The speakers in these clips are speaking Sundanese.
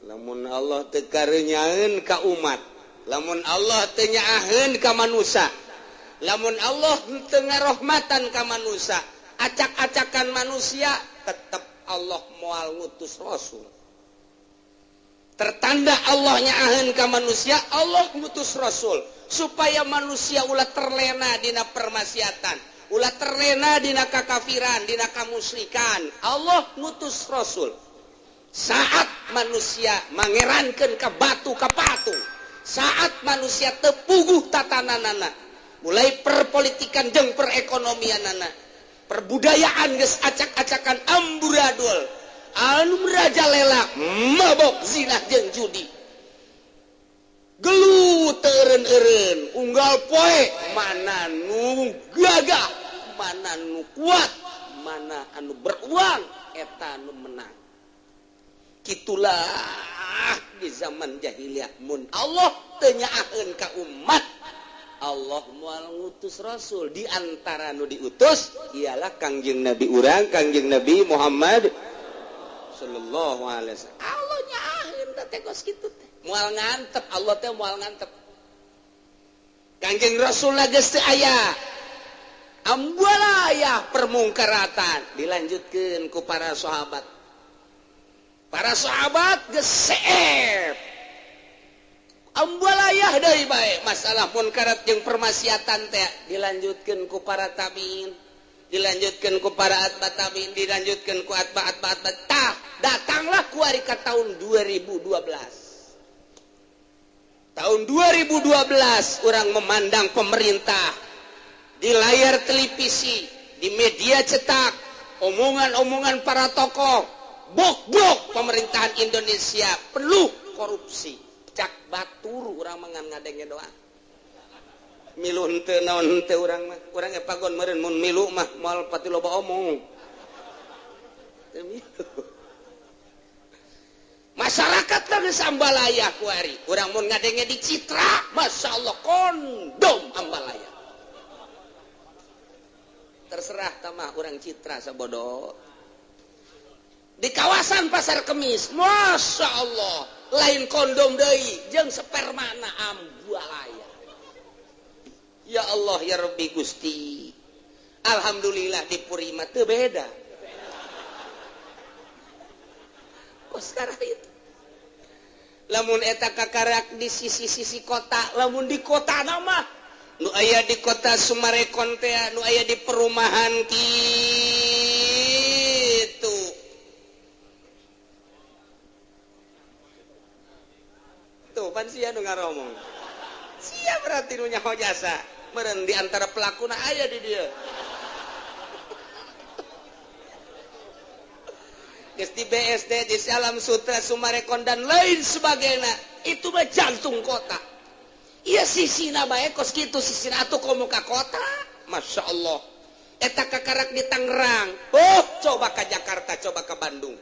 lamun Allah teu kareunyaeun ka umat, lamun Allah teu nyaaheun ka manusia, lamun Allah teu ngarahmatan ka manusia, acak-acakan manusia, tetep Allah moal ngutus rasul. Tertanda Allah nyaaheun ka manusia, Allah ngutus rasul supaya manusia ulah terlena dina permaksiatan, ulah terlena dina kakafiran, dina kamusyrikan. Allah ngutus rasul. Saat manusia mangerankeun ka batu ka patung, saat manusia teu puguh tatananana, mulai perpolitikan jeung perekonomianana, perbudayaan geus acak-acakan amburadul, anu merajalela mabok zina jeung judi. Gelut eureun-eureun unggal poe mana nu gagah, mana nu kuat, mana anu beruang, eta nu menang. Kitulah di zaman jahiliyah mun Allah teu nyaaheun ka umat, Allah moal ngutus rasul. Di antara nu diutus ialah Kangjeng Nabi urang, Kangjeng Nabi Muhammad sallallahu alaihi wasallam. Allah nyaaheun teh kos kitu teh. Moal ngantep, Allah teh moal ngantep. Kangjeng Rasul geus teu aya, ambuala aya permungkaratan, dilanjutkeun ku para sahabat. Para sahabat geus seep, ambuala aya deui bae masalah munkarat jeung permaksiatan teh, dilanjutkeun ku para tabiin, dilanjutkeun ku para atba tabiin, dilanjutkeun ku atba tah datanglah ku ari ka tahun 2012. Tahun 2012 orang memandang pemerintah di layar televisi, di media cetak, omongan-omongan para tokoh, bok-bok pemerintahan Indonesia penuh korupsi. Cak batur urang mangan ngadenge doa. Milu henteu naon henteu urang mah. Urang ge pagon meureun mun milu mah moal pati loba omong. Teu milu. Masyarakat geus ambalaya ku ari. Urang mun ngadenge di Citra, masyaallah kondom ambalaya. Terserah tamah urang Citra sabodo. Di kawasan Pasar Kemis, masya Allah, lain kondom deui jeung spermana ambualaya. Ya Allah ya Rabbi Gusti, alhamdulillah di Puri mah teu beda. Kok sekarang itu? Lamun eta kakarak di sisi-sisi kota, lamun di kota mah nu aya di kota Sumarekon teh, nu aya di perumahan kitu. Tuh pan sia nu ngaromong. Sia berarti nu nyaho jasa. Meureun di antara pelakuna aya di dieu. Geus di BSD, di Alam Sutra, Sumarekon dan lain sebagainya. Itu mah jantung kota. Iya sisina bae kos kitu, sisina atuh komo ka kota. Masya Allah. Eta kakarak di Tangerang. Oh, coba ka Jakarta, coba ka Bandung.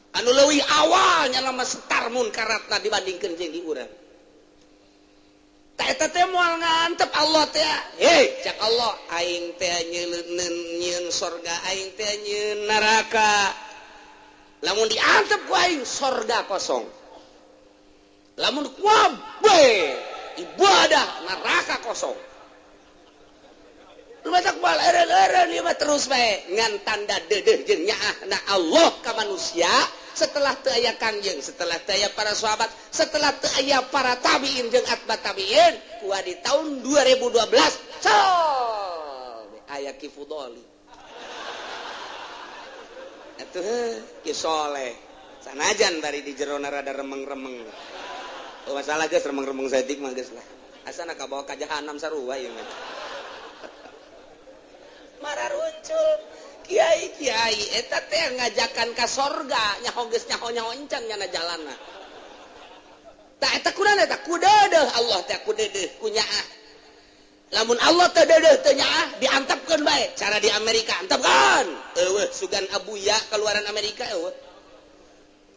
Anu leuwih awalnya nama setar munkaratna dibandingkeun jeung di urang. Ta eta teh moal ngantep Allah teh. Hei, cak Allah, aing teh nyieun surga, aing teh nyieun neraka. Lamun diantep ku aing surga kosong. Lamun kuabe ibadah neraka kosong. Lu batak bal eren-eren ieu mah terus bae ngan tanda deudeuh jeung nyaahna Allah ka manusia. Setelah teu aya Kangjeng, setelah teu aya para sahabat, setelah teu aya para tabiin jeung atba tabiin, ku di tahun 2012 aya Ki Fudoli. Atuh Ki Soleh. Sanajan bari di jerona rada remeng-remeng. Oh masalah geus remeng-remeng saeutik mah geus lah. Asana kabawa ka jahanam sarua ieu mah. Mararuncul kiai-kiai eta teh ngajakan ka sorga nyaho geus nyaho encang nyana jalanna. Tah eta kunaon eta kudeudeuh Allah teh kudeudeuh ku nyaah. Lamun Allah teh deudeuh teu nyaah diantepkeun bae. Cara di Amerika antepkeun. Eueuh sugan abuya keluaran Amerika eueuh.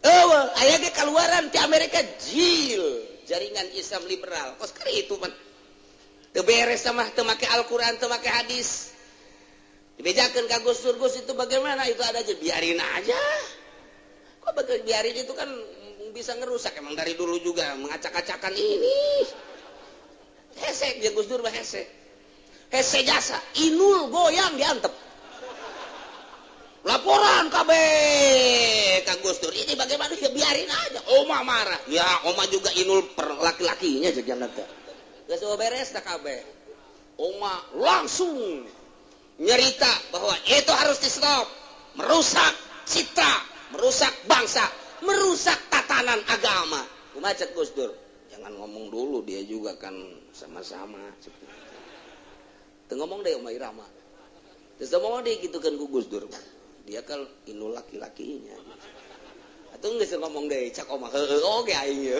Eueuh aya ge keluaran ti Amerika jil jaringan Islam liberal. Kos kari itu man. Teu beres mah teu make Al-Qur'an teu make hadis. Dibejakan ke Gus Dur, Gus itu bagaimana? Itu ada aja, biarin aja. Kok biarin itu kan bisa ngerusak emang dari dulu juga mengacak-acakan ini. Hese dia Gus Dur mah hese. Hese jasa, inul goyang diantep. Laporan KB Kang Gus Dur. Ini bagaimana ya biarin aja. Oma marah. Ya, Oma juga inul per laki-lakinya jadi nanti. Geus beres dah KB. Oma langsung nyerita bahwa itu harus di stop. Merusak citra, merusak bangsa, merusak tatanan agama. Kumaha Gus Dur? Jangan ngomong dulu, dia juga kan sama-sama. Tuh ngomong deh Oma Irama. Terus ngomong deh gitu kan Gus Dur. Dia kan inul laki-lakinya. Atau nggak sih ngomong deh, cak Oma oke aing.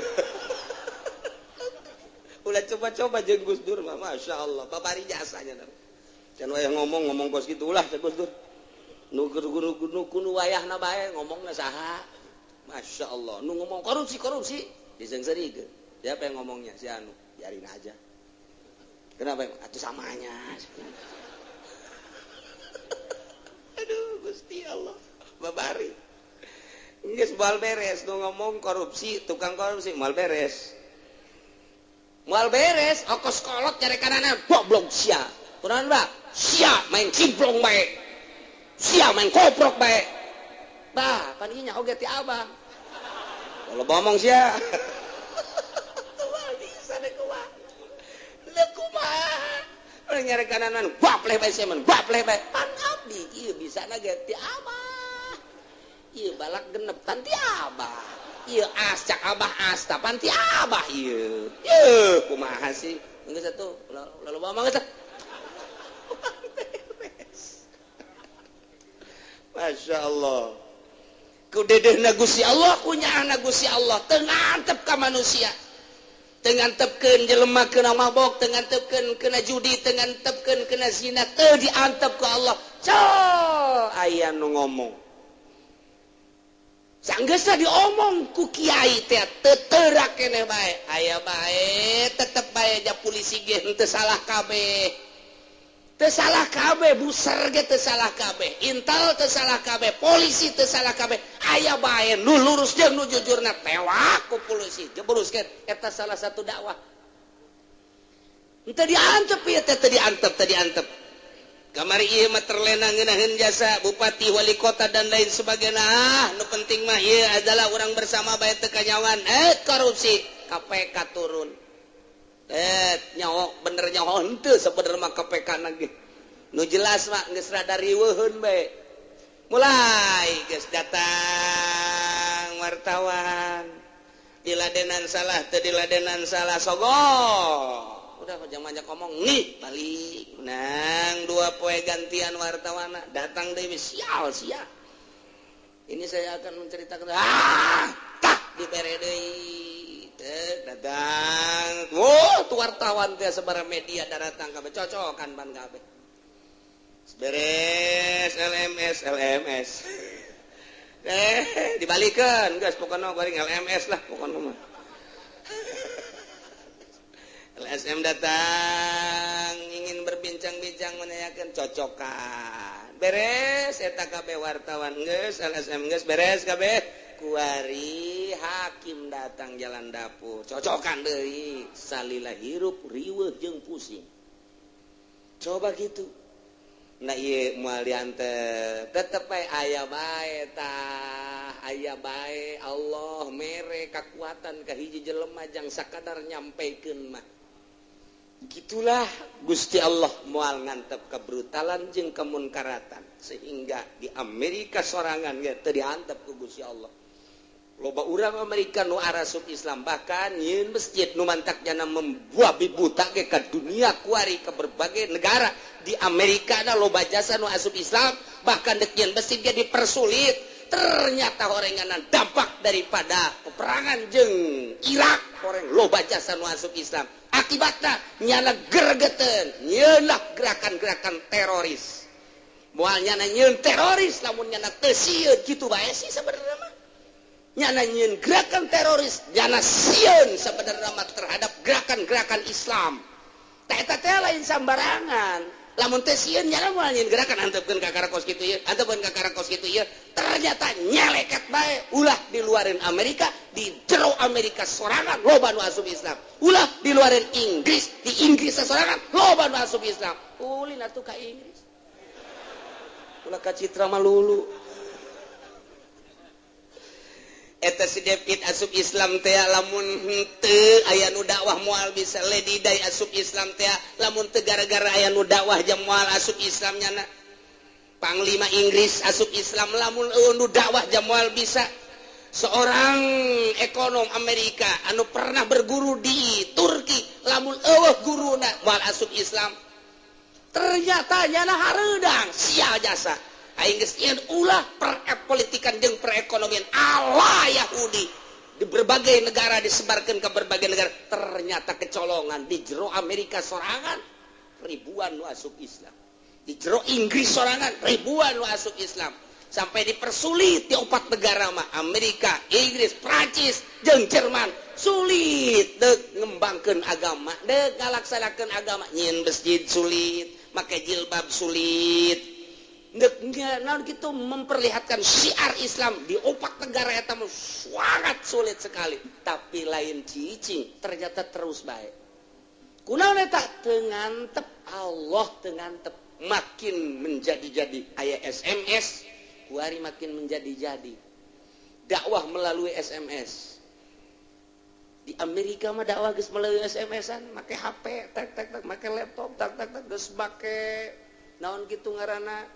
Udah coba-coba jeung Gus Dur mah, masya Allah, babari jasanya. Can wayah ngomong kos gitu ulah cak Gus Dur. Nu kudu wayahna bae ngomongna saha. Masya Allah, nu ngomong korupsi disengseri. Siapa yang ngomongnya? Si Anu. Biarin aja. Kenapa? Atuh samanya. Aduh, Gusti Allah. Babari. Geus moal beres nu ngomong korupsi, tukang korupsi moal beres. Moal beres, ongkos kolot cari kanana goblok sia. Kunaon, Mbak? Sia main cimplong bae. Sia main koprok bae. Bah, pan ieu nya oge ti Abang. Kalau ngomong sia. Nyari kananan bapleh bae semen bapleh bae pan abdi ieu bisana ge ti Abah ieu balak genep tan ti Abah ieu ascak Abah asta pan ti Abah ieu kumaha sih geus atuh lalu mama geus Masya Allah ku dedehna Gusti Allah kunyaahna Gusti Allah teu ngantep ka manusia tengantepkeun jelema kena mabok, tengantepkeun kena judi, tengantepkeun kena zina, teu diantep ku Allah. Aya nu ngomong. Sanggeusna diomong ku kiai teh teu teurak keneh bae. Aya bae tetep bae ja polisi ge teu salah kabeh. Teu salah kabeh, buser ge teu salah kabeh, intel teu salah kabeh, polisi teu salah kabeh. Aya bae nu lurus jeung nu jujurna tewak ku polisi. Jebruskeun eta salah satu dakwah. Teu diantep ieu teh teu diantep. Kamari ieu mah terlena ngeunaheun jasa bupati, wali kota dan lain sebagainya. Nu penting mah ieu adalah urang bersama bae teu kanyawan. Korupsi KPK turun. Nyawa bener nyawa henteu sabener mah KPK nage. Nu jelas mah geus rada riweuheun bae. Mulai geus datang wartawan. Diladenan salah teu diladenan salah sogok. Udah jangan banyak ngomong nih balik. Nang 2 poe gantian wartawana datang deui sial sia. Ini saya akan menceritakan tak dibere deui. Datang tuh wartawan teh sebarang media datang kabeh cocokan ban kabeh beres LMS dibalikeun geus pokona goreng LMS lah pokona mah LSM datang ingin berbincang-bincang menanyakan cocokan beres eta kabeh wartawan geus LSM geus beres kabeh kuari hakim datang jalan dapur cocokan deui salila hirup riweuh jeung pusing coba gitu nah ieu moal diantep tetep bae aya bae tah aya bae Allah mere kakuatan ka hiji jelema jang sakadar nyampekeun mah gitulah Gusti Allah moal ngantep kebrutalan jeung kemunkaratan sehingga di Amerika sorangan ge teu diantep ku Gusti Allah. Loba urang Amerika nu arasup Islam bahkan nyeun masjid nu mantakna membuat buta ge ka dunia kuari ke berbagai negara di Amerika ada loba jasa nu asup Islam bahkan dek nyeun masjid ge dipersulit ternyata horenganan dampak daripada peperangan jeung Irak horeng loba jasa nu asup Islam akibatna nyana gergeteun nyeulah gerakan-gerakan teroris moal nyana nyieun teroris lamun nyana teu sieun kitu bae sih sabenerna mah nyana nyeun gerakan teroris nyana sieun sabenerna mah terhadap gerakan-gerakan Islam eta teh lain sambarangan lamun teh sieun nyana moal nyeun gerakan antepkeun ka karakos kitu ieu antepkeun ka karakos kitu ieu ternyata nyeleket bae ulah di luarin Amerika di jero Amerika sorangan loba nu asup Islam ulah di luar Inggris di Inggris sorangan loba nu asup Islam ulin atuh ka Inggris ulah ka Citra malulu eta si David asup Islam teh lamun henteu aya nu dakwah moal bisa Lady Day asup Islam teh lamun teu gara-gara aya nu dakwah jam moal asup Islam nyana Panglima Inggris asup Islam lamun nu dakwah jam moal bisa seorang ekonom Amerika anu pernah berguru di Turki lamun eueuh guruna moal asup Islam ternyata nyana hareudang sia jasa aing geus ulah perpolitikan jeung perekonomian ala Yahudi di berbagai negara disebarkan ke berbagai negara ternyata kecolongan di jero Amerika sorangan ribuan nu asup Islam di jero Inggris sorangan ribuan nu asup Islam sampai dipersulit di 4 negara mah Amerika, Inggris, Prancis, jeung Jerman sulit deuk ngembangkeun agama deuk ngalaksanakeun agama nyin masjid sulit make jilbab sulit deuk naon kitu memperlihatkan syiar Islam di 4 negara eta mah sangat sulit sekali tapi lain cicing ternyata terus baik kunaon eta teu ngantep Allah teu ngantep makin menjadi-jadi aya SMS kuari makin menjadi-jadi dakwah melalui SMS di Amerika mah dakwah geus melalui SMS-an make HP tak make laptop tak geus make naon kitu ngaranna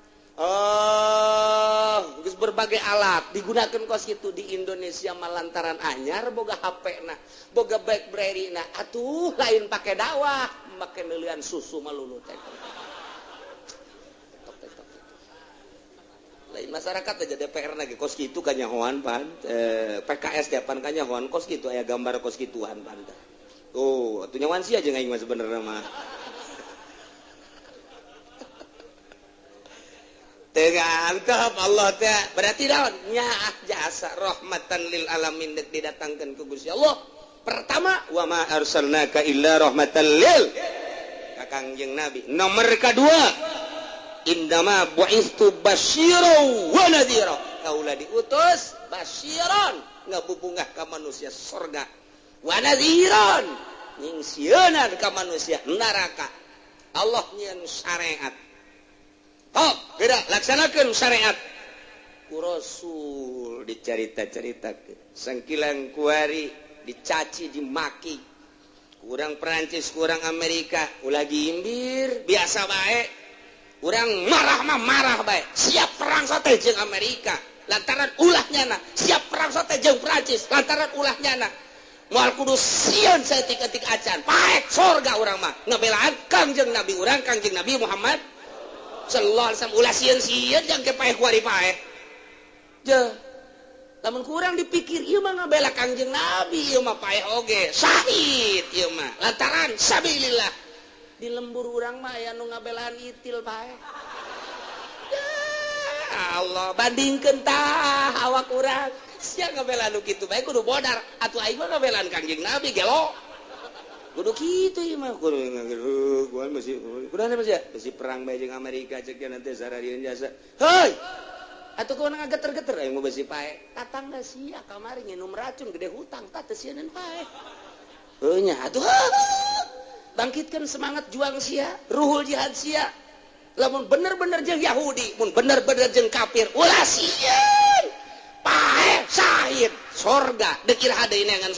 geus berbagai alat digunakeun kos kitu di Indonesia mah lantaran anyar boga HP-na boga BlackBerry-na atuh lain pake dakwah make neuleuan susu malulu teh masyarakat aja DPR lagi kos gitu kanyahoan pan PKS tiapan kanyahoan kos gitu aya gambar kos gituan pan oh atuh nyawan sia jeung aing mah sebenarnya mah teu ngantep Allah teh berarti naon nyaah jasa rahmatan lil alamin deuk didatangkeun ku Gusti Allah pertama wa ma arsalnaka illa rahmatan lil ka Kangjeng Nabi nomor kedua indama bu'istu basyiran wa nadhira kaula diutus basyiran ngabubungah ka manusia surga wa nadhiran nyingsieunan ka manusia neraka Allah nyieun syariat geura laksanakeun syariat ku Rasul dicarita-caritakeun sangkilang kuari dicaci dimaki kurang Perancis kurang Amerika ulah gimbir biasa bae urang marah baik siap perang sote jeung Amerika lantaran ulahnyana siap perang sote jeung Prancis lantaran ulahnyana moal kudu sieun saeutik-eutik acan paek surga urang mah ngabelaan Kangjeng Nabi urang Kangjeng Nabi Muhammad sallallahu alaihi wasallam ulah sieun-sieun jeung ke paek kuari paek je lamun kurang dipikir ieu mah ngabela Kangjeng Nabi ieu mah paek oge syahid ieu mah lantaran sabilillah di lembur urang mah aya nu ngabelaan itil bae. Ya Allah, bandingkeun tah awak urang. Sia ngabelaan nu kitu bae kudu bodar. Atuh aing mah ngabelaan Kangjeng Nabi gelo. Kudu kitu ieu mah kudu kuan masih kunaon masih masih perang bae jeung Amerika cek nanti sararieun jasa. Heuy. Atuh kunaon ngageter-geter aing mah besi pae. Tatangga sia kamari nginum racun gede hutang tah teu sieun pae. Heuh nya atuh bangkitkan semangat juang sia ruhul jihad sia lamun bener-bener jeung Yahudi mun bener-bener jeung kafir ulah sieun pae syahid surga dekir hadeui neangan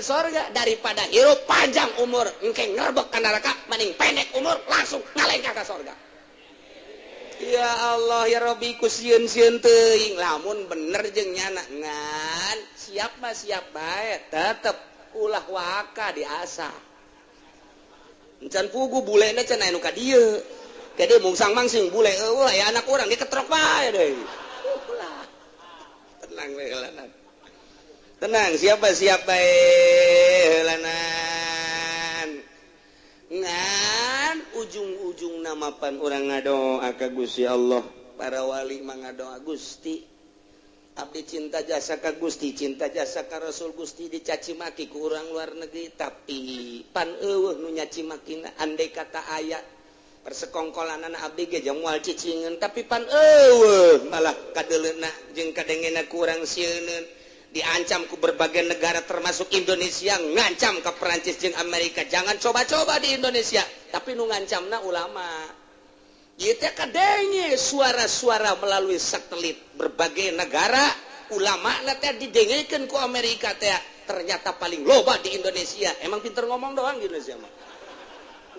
surga daripada hirup panjang umur engke ngerbek ka neraka mending pendek umur langsung ngalengka ka surga ya Allah ya Rabbi ku sieun-sieun teuing lamun bener jeung nyana ngan siap mah siap bae tetep ulah waka diasa encan pugu bulena can aya nu ka dieu gede mungsang mangsing bule eueuh aya anak urang diketrok bae deui ulah tenang we heulanan tenang siap bae heulanan ngan ujung-ujung namapan urang ngadoa ka Gusti Allah para wali mah ngadoa Gusti abdi cinta jasa ka Gusti cinta jasa ka Rasul Gusti dicaci maki ku urang luar negeri tapi pan eueuh nu nyaci makina andai kata aya persekongkolan anak abdi ge jeung moal cicingeun tapi pan malah kadeleuna jeung kadengena kurang sieun diancam ku berbagai negara termasuk Indonesia ngancam ke Perancis jeung Amerika jangan coba-coba di Indonesia tapi nu ngancamna ulama ieu teh kadenge suara-suara melalui satelit berbagai negara ulama na teh didengekeun ku Amerika teh ternyata paling loba di Indonesia emang pinter ngomong doang di Indonesia mah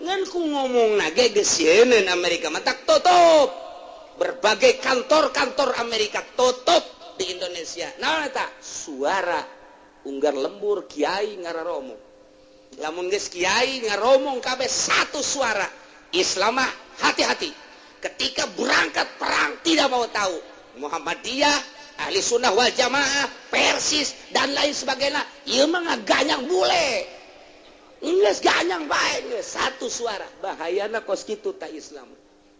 ngan ku ngomong nage gesieun Amerika mah tak tutup berbagai kantor-kantor Amerika tutup di Indonesia nah eta suara unggar lembur kiai ngararomo lamun geus kiai ngaromong kabeh satu suara Islam mah hati-hati ketika berangkat perang tidak mau tahu Muhammadiyah ahli sunnah wal jamaah persis dan lain sebagainya ieu mah ngaganyang bule geus ganyang bae geus satu suara bahayana kos kitu ta Islam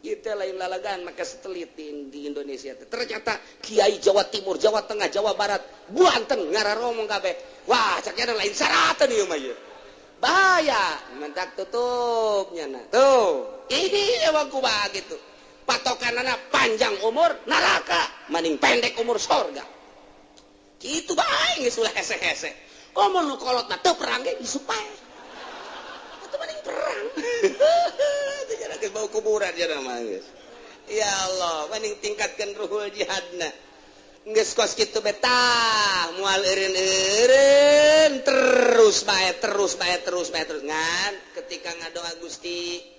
itu lain lalagaan maka setelitin di Indonesia ternyata kiai Jawa Timur Jawa Tengah Jawa Barat Banten ngararomong kabeh wah caknya lain syaratan ieu mah ieu bahaya mentak tutupnya nah tuh ini emang kumaha gitu patokanana panjang umur neraka mending pendek umur surga gitu bae geus ulah hese-hese komo nu kolotna teu perang ge disupae atuh mending perang jangan geus bau kuburan jangan mah geus ya Allah mending tingkatkeun ruhul jihadna geus kos kitu betah moal eureun-eureun terus bae ngan ketika ngadoa Gusti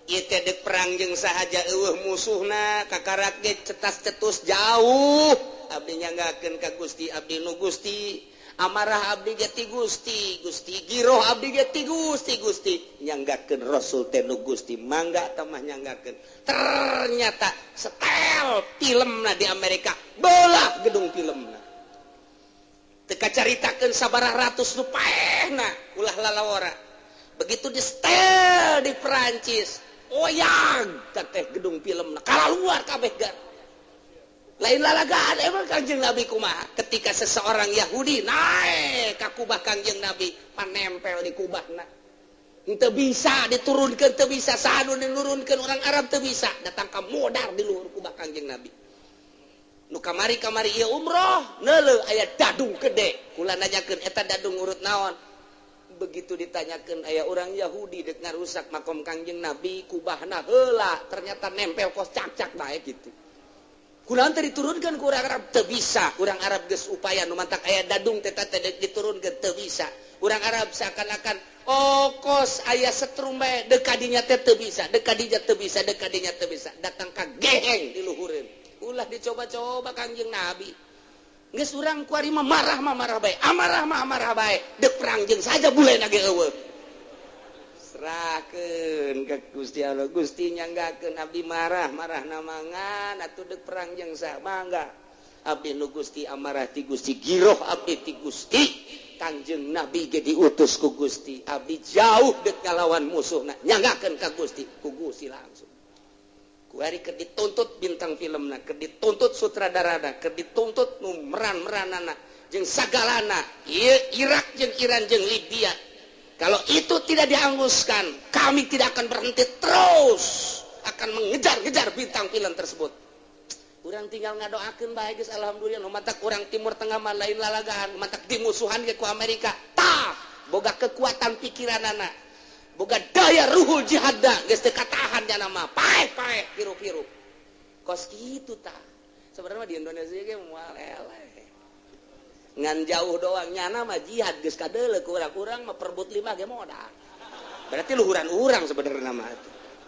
ieu teh deuk perang jeung sahaja eueuh musuhna kakarak ge cetas-cetus jauh abdi nyanggakeun ka Gusti abdi nu Gusti amarah abdi ge ti Gusti giroh abdi ge ti Gusti nyanggakeun Rasul teh nu Gusti mangga tamah nyanggakeun ternyata setel filmna di Amerika bolah gedung filmna teu kacaritakeun sabaraha ratus rupiahna ulah lalawara begitu di setel di Perancis oyang teteh gedung filmna kalaluar kabeh gar lain lalagaan emang Kangjeng Nabi kumaha ketika seseorang Yahudi naik ka kubah Kangjeng Nabi panempel di kubahna teu bisa diturunkeun teu bisa sanu dinurunkeun orang Arab teu bisa datang ka modar di luhur kubah Kangjeng Nabi nu kamari ieu umroh neuleuh aya dadung gede kula nanyakeun eta dadung urut naon begitu ditanyakan aya orang Yahudi dek ngarusak makom Kangjeng Nabi kubahna heula ternyata nempel kos cak-cak bae gitu kunaon teh diturunkeun ku urang Arab teu bisa urang Arab geus upaya nu mantak aya dadung teh diturunkeun teu bisa urang Arab seakan-akan kos aya setrum bae deuk kadinya teh teu bisa deuk kadinya teu bisa datang ka geheng di luhureun ulah dicoba-coba Kangjeng Nabi geus urang kuari mah marah bae amarah bae deuk perang jeung saja bulena ge eueuh serahkeun ka Gusti Allah Gusti nyanggakeun abdi marah namangan atuh deuk perang jeung saha mangga abdi nu Gusti amarah ti Gusti giroh abdi ti Gusti Kangjeng Nabi ge diutus ku Gusti abdi jauh deuk ngalawan musuhna nyanggakeun ka Gusti ku Gusti langsung kuari keur dituntut bintang filmna keur dituntut sutradarana keur dituntut nu meran-meranana jeung sagalana Irak jeung Iran jeung Libya kalau itu tidak diangguskan kami tidak akan berhenti terus akan mengejar-ngejar bintang film tersebut urang tinggal ngadoakeun bae geus alhamdulillah nu matak urang Timur Tengah mah lain lalagaan matak dimusuhan ge ku Amerika tah boga kekuatan pikiranana boga daya ruhul jihadna geus teu katahan nya mah paeh piru-piru kos kitu tah sebenarnya di Indonesia ge moal eleh ngan jauh doang nyana mah jihad geus kadeuleu ku urang-urang mah perebut 5 ge modal berarti luhuran urang sebenarnya mah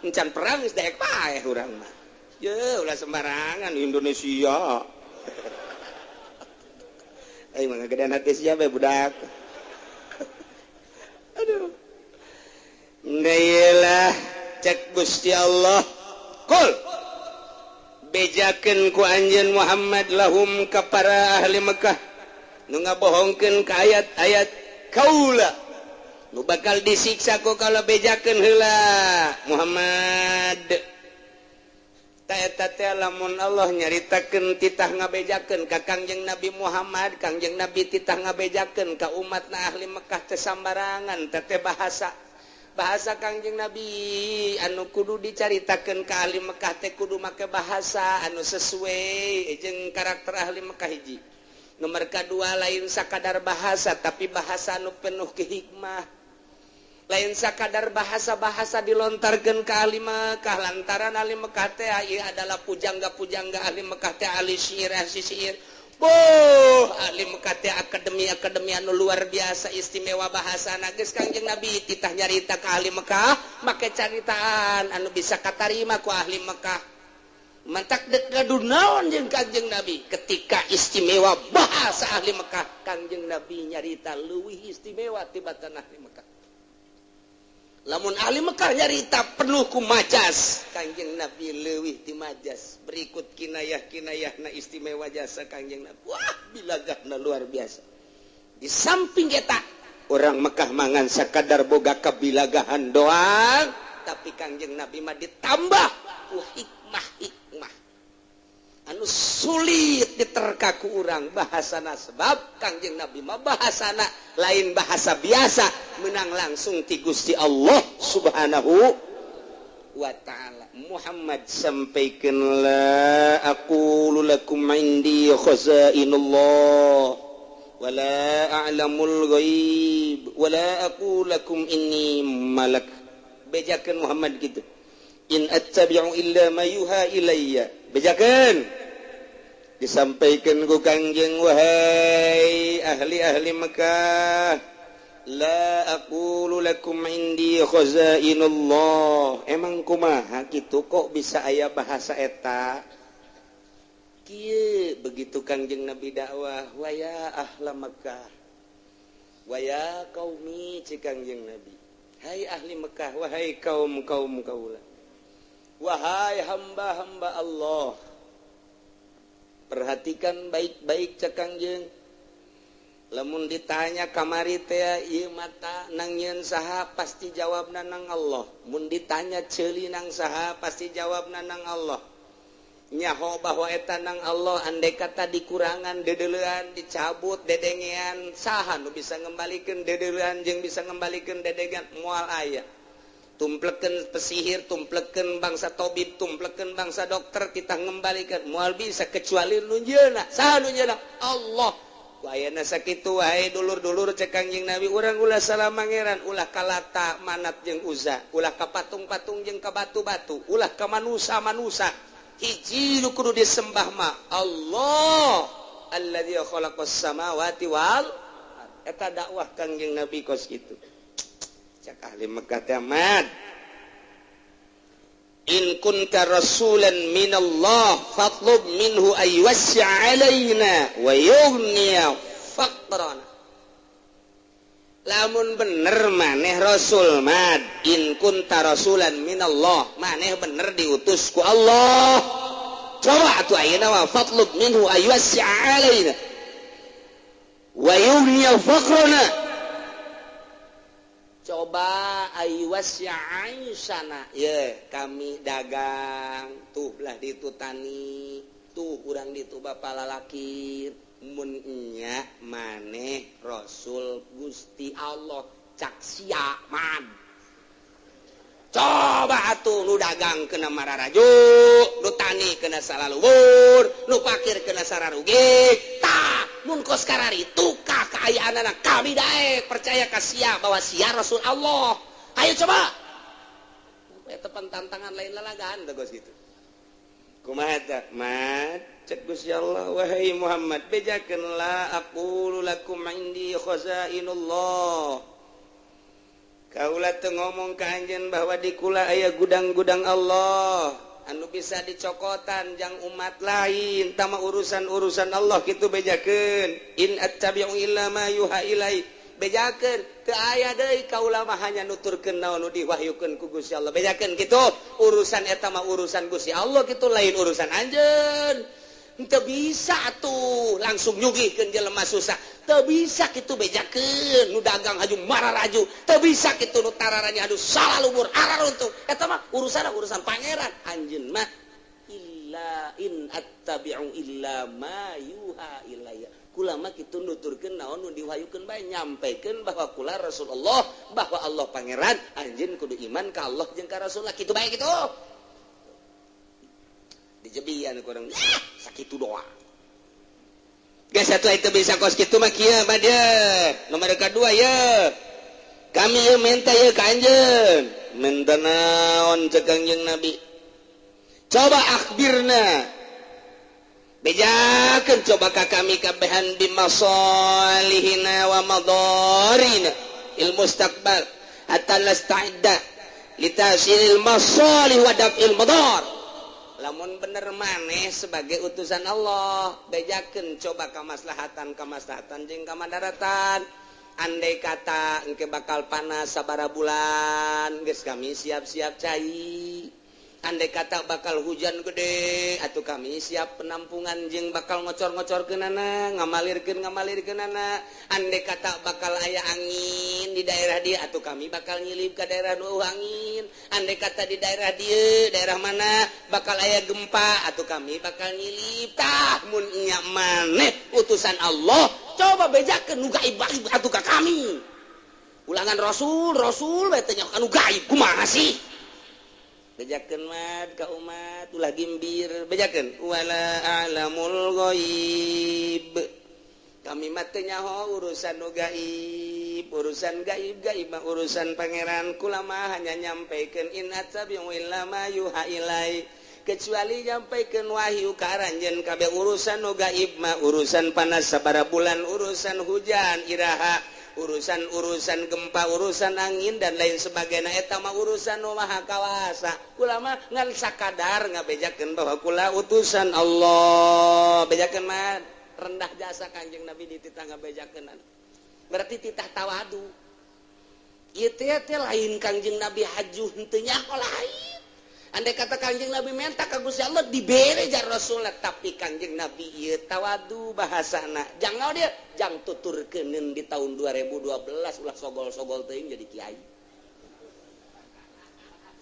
encan perang geus daek paeh urang mah ye ulah sembarangan Indonesia ai mah ngagedean hati sia bae budak aduh Nailah cek Gusti Allah kul bejakeun ku anjeun Muhammad lahum ka para ahli Mekah nu ngabohongkeun ka ayat-ayat kaula nu bakal disiksa ku kalau bejakeun heula Muhammad ta eta teh lamun Allah nyaritakeun titah ngabejakeun ka Kangjeng Nabi Muhammad Kangjeng Nabi titah ngabejakeun ka umatna ahli Mekah teh sambarangan teh bahasa bahasa Kangjeng Nabi anu kudu dicaritakeun ka ahli Mekah teh kudu make bahasa anu sesuai jeung karakter ahli Mekah hiji. Nomor kedua lain sakadar bahasa tapi bahasa anu penuh ke hikmah. Lain sakadar bahasa-bahasa dilontarkeun ka ahli Mekah lantaran ahli Mekah teh ieu adalah pujangga-pujangga ahli Mekah teh ahli syair. Boh, ahli Mekah teh akademi anu luar biasa istimewa bahasana geus Kangjeng Nabi titah nyarita ka ahli Mekah make caritaan anu bisa katarima ku ahli Mekah. Mantak dek gaduh naon jeung Kangjeng Nabi ketika istimewa bahasa ahli Mekah Kangjeng Nabi nyarita leuwih istimewa tibatan ahli Mekah. Lamun ahli Mekah nyarita penuh ku majas Kangjeng Nabi leuwih ti majas berikut kinayah-kinayahna istimewa jasa Kangjeng Nabi wah bilagahna luar biasa di samping eta orang Mekah mangan sakadar boga kabilagahan doang tapi Kangjeng Nabi mah ditambah ku hikmah anu sulit diterka ku urang bahasana sebab Kangjeng Nabi mah bahasana lain bahasa biasa menang langsung ti Gusti Allah Subhanahu wa taala. Muhammad sampaikeun la aqulu lakum indi khazainullah wala a'lamul ghaib wala aqulu lakum inni malak. Bejakeun Muhammad gitu. In attabi'u illa ma yuha ilayya. Bejakeun disampaikan ku Kangjeng wahai ahli-ahli Mekah la aqulu lakum indi khazainullah emang kumaha kitu kok bisa aya bahasa eta kieu begitu Kangjeng Nabi dakwah wa ya ahla Mekah wa ya qaumi cik Kangjeng Nabi hai ahli Mekah wahai kaum kaula wahai hamba-hamba Allah. Perhatikan baik-baik cek Kangjeng. Lamun ditanya kamari teh ieu mata nang nyeun saha pasti jawabna nang Allah. Mun ditanya ceuli nang saha pasti jawabna nang Allah. Nyaho bahwa eta nang Allah andai kata dikurangan dedeleuan dicabut dedengean saha nu bisa ngembalikeun dedeleuan jeung bisa ngembalikeun dedengan moal aya. Tumplekeun pesihir, tumplekeun bangsa tabib, tumplekeun bangsa dokter kita ngembalikan moal bisa kecuali nu nyeuna. Saha nu nyeuna? Allah. Ku ayeuna sakitu wae dulur-dulur cek Kangjeng Nabi urang ulah salah mangeran, ulah ka Lata, Manat jeung Uzza, ulah ka patung-patung jeung ka batu-batu, ulah ka manusa-manusa. Hiji nu kudu disembah mah Allah. Alladzi khalaqas samawati wal eta dakwah Kangjeng Nabi kos kitu. Cak ahli Mekah tamat in kunta rasulan minallah fatlub minhu aywasya alaina wa yughniya faqrana lamun bener maneh rasul mad in kunta rasulan minallah maneh bener diutus ku Allah coba atuh ayeuna wa fatlub minhu aywasya alaina wa yughniya faqrana coba aywasya aisana ye kami dagang tuh belah ditu tani tuh urang ditu bapa lalaki mun nya maneh rasul Gusti Allah cak sia man coba atuh nu dagang kena mararaju nu tani kena salaluhur nu pakir kena sararugi tah mun kos kararitu ka kaayaanana kami daek percaya ka sia bahwa sia Rasul Allah. Ayo coba. Eta tantangan lain lalagaan da gos gitu. Kumaha tah? Mat cek Gusti Allah wahai Muhammad bejakeun la aqulu lakum indi khazainullah. Kaula teu ngomong ka anjeun bahwa di kula aya gudang-gudang Allah. Anu bisa dicokotan jang umat lain tama urusan-urusan Allah kitu bejakeun in attabi'u illa ma yuha ilai bejakeun teu aya deui kaula mah hanya nuturkeun naon nu diwahyukeun ku Gusti Allah bejakeun kitu urusan eta mah urusan Gusti Allah kitu lain urusan anjeun teu bisa atuh langsung nyugihkeun jelema susah teu bisa kitu bejakeun nu dagang haju mararaju teu bisa kitu nu tararanya adu salah lumur araruntung eta mah urusan pangeran anjeun mah illa in attabi'u illa ma yuha ilayya ulama gitu nuturkeun naon nu diwahyukeun bae nyampaikeun bahwa kula Rasulullah bahwa Allah pangeran anjeun kudu iman ka Allah jeung ka Rasulullah kitu bae kitu dijebian ku urang sakitu doang geus atuh itu bisa kos kitu mah kieu mah dia nomor kedua ya kami ye minta ye ka anjeun minta naon cek Kangjeng Nabi coba akhbirna bejakeun coba ka kami kabehan bimasalihina wa madarina il mustaqbal hatta lasta'idda litasilil masalih wa daf'il madar lamun bener maneh sebagai utusan Allah bejakeun coba kamaslahatan jeung kamadaratan andai kata engke bakal panas sabara bulan geus kami siap-siap cai andai kata bakal hujan gede atuh kami siap penampungan jeung bakal ngocor-ngocorkeunana ngamalirkeunana andai kata bakal aya angin di daerah dia atuh kami bakal nyilip ka daerah nu angin andai kata di daerah dieu daerah mana bakal aya gempa atuh kami bakal nyilip tah mun nya maneh utusan Allah coba bejakeun nu gaib atuh ka kami ulangan rasul bae teh nyaho anu gaib kumaha sih bejakeun mad ka umat ulah gimbir bejakeun wala alamul ghaib kami mah teu nyaho urusan nu gaib mah urusan pangeran kula mah hanya nyampaikeun in atsabi'u illa ma yuha ilai kecuali nyampaikeun wahyu ka aranjeun kabeh urusan nu gaib mah urusan panas sabara bulan urusan hujan iraha urusan gempa urusan angin dan lain sebagainya eta mah urusan nu maha kawasa kula mah ngan sakadar ngabejakeun bahwa kula utusan Allah bejakeun mah rendah jasa Kanjeng Nabi di titah ngabejakeun berarti titah tawadu ieu teh lain Kanjeng Nabi hajuh henteu nyaho lain andai kata Kanjeng Nabi minta ka Gusti Allah dibere jar Rasulullah tapi Kanjeng Nabi ieu tawadu bahasana jangan dia jang tuturkeun di tahun 2012 ulah sogol-sogol teuing jadi kiai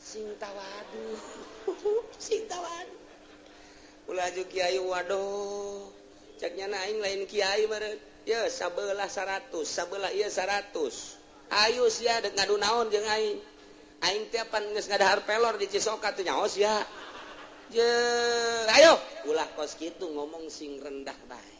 sing tawadu ulah ju kiai waduh ceknya aing lain kiai meureun ye sabelah 100 sabelah ieu 100 ayo sia dek ngadu naon jeung aing teh pan geus ngadahar pelor di Cisoka teh nyaos ya. Ayo ulah kos kitu ngomong sing rendah bae.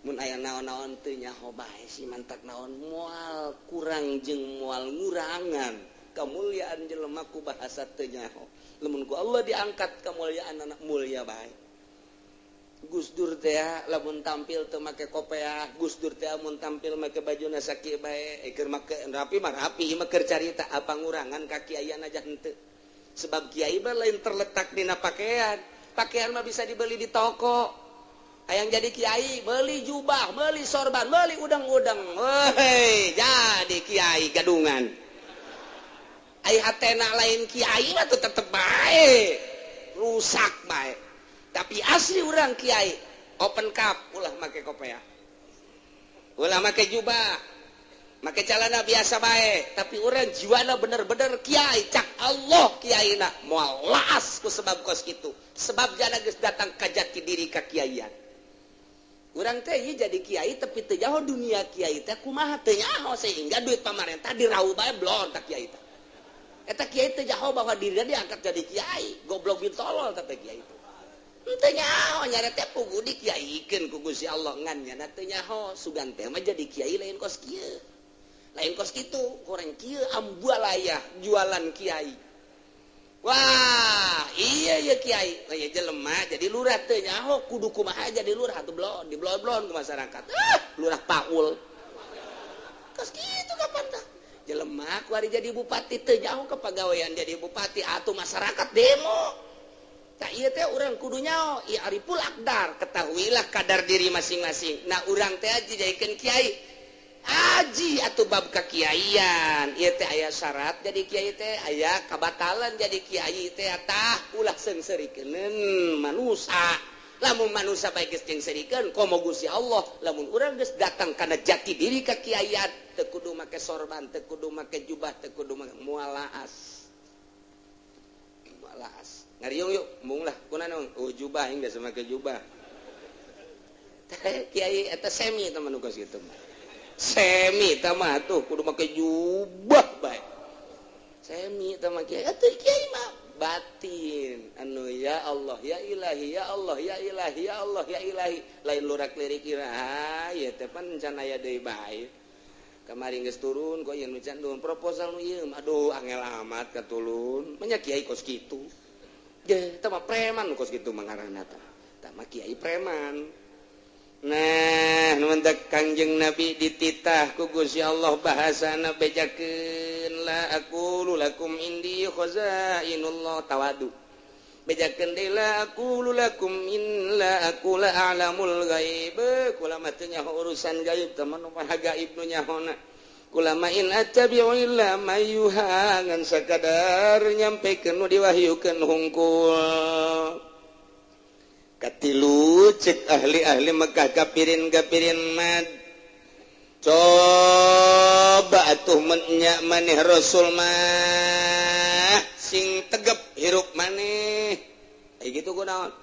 Mun aya naon-naon teu nyaho bae si mantak naon moal kurang jeung moal ngurangan kamulyaan jelema ku bahasa teu nyaho. Lamun ku Allah diangkat kamulyaan anak mulya bae. Gus Dur teh lamun tampil teu make kopiah, Gus Dur teh mun tampil make bajuna sakieu bae, keur make rapi mah rapi, mah keur carita apa ngurangan ka kiaian aja henteu. Sebab kiai mah lain terletak dina pakaian. Pakaian mah bisa dibeli di toko. Hayang jadi kiai, beli jubah, beli sorban, beli udang-udang. Woi, jadi kiai gadungan. Ai hatena lain kiai mah teu tetep bae. Rusak bae. Tapi asli orang kiai open cup ulah make kopiah ulah make jubah make celana biasa bae tapi orang jiwana bener-bener kiai cak Allah kiaina moal laas ku sebab kos kitu sebab jana geus datang ka jati diri ka kiaian urang teh ieu jadi kiai tapi teu nyaho dunia kiai teh kumaha teu nyaho sehingga duit pamarentah dirauh bae blon ka kiai teh eta kiai teu nyaho bahwa dirinya diangkat jadi kiai goblok bin tolol tapi kiai teh teu nyaho nya teh pugu dikiaikeun ku Gusti Allah ngan nya teu nyaho sugan teh mah jadi kiai lain kos kieu lain kos kitu urang kieu ambualaya jualan kiai wah iya ya kiai aya jelema jadi lurah teu nyaho kudu kumaha jadi lurah atuh blon diblon-blon ku masyarakat lurah Paul kos kitu kapan tah jelema ku ari jadi bupati teu nyaho kepagawean jadi bupati atuh masyarakat demo. Tak iya teh orang kudu nyaho ieu ariful akdar ketahuilah kadar diri masing-masing. Nah urang teh aji jadikeun kiai. Aji atuh bab kakiaian. Ieu teh aya syarat jadi kiai teh aya kabatalan jadi kiai teh tah ulah seungseurikeun manusia. Lamun manusia bae geus seungseurikeun komo Gusti Allah. Lamun urang geus datang kana jati diri kakiaian teu kudu make sorban, teu kudu make jubah, teu kudu make mualaas. Mualaas ngariung yuk mung lah kunaon jubah hingga sama ke jubah Kiai eta semi teman nu kos kitu semi tamah tuh kudu make jubah bae semi tamah kiai atuh kiai mah batin anu ya Allah ya ilahi ya Allah ya ilahi ya Allah ya ilahi lain lurak lirik iraha ieu teh pan can aya deui bae kamari geus turun kok yen nu can turun proposal nu ieu aduh angel amat katulun nya kiai kos kitu ge eta mah preman kos kitu mangarana tah mah kiai preman. Nah nuantak Kangjeng Nabi dititah ku Gusti Allah bahasana bejakeun la aqulu lakum indi khazainullah tawadu bejakeun deui la aqulu lakum illa aqulu a'lamul ghaib kula mah teu nyaho urusan gaib teman mah gaib nu nyahona kula ma in attabi'u illa mayuha ngan sakadar nyampekeun nu diwahyukeun hungkul katilu cek ahli-ahli Mekah kapirin mad coba atuh menyak maneh Rasul mah sing tegep hirup maneh kayak gitu kunaon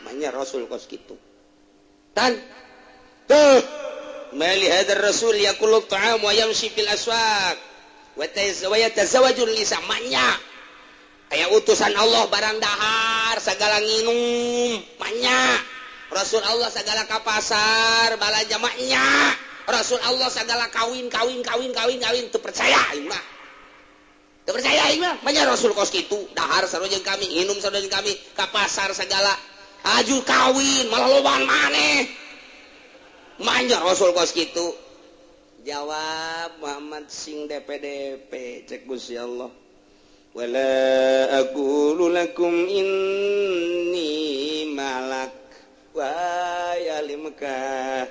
manya Rasul kos kitu tan tuh melihat Rasul yaqulu ta'am wa yamshi fil aswaq wa yatazawwajul lisa manya aya utusan Allah barang dahar sagala nginum manya Rasul Allah sagala ka pasar balanja manya Rasul Allah sagala kawin teu percaya ieu mah teu percaya ieu mah manya Rasul kos kitu dahar sarua jeung kami nginum sarua jeung kami ka pasar sagala aju kawin malah lobaan maneh manya Rasul kos kitu jawab Muhammad sing DPDP cek Gusti Allah wala aqulu lakum inni malak wa ya Mekah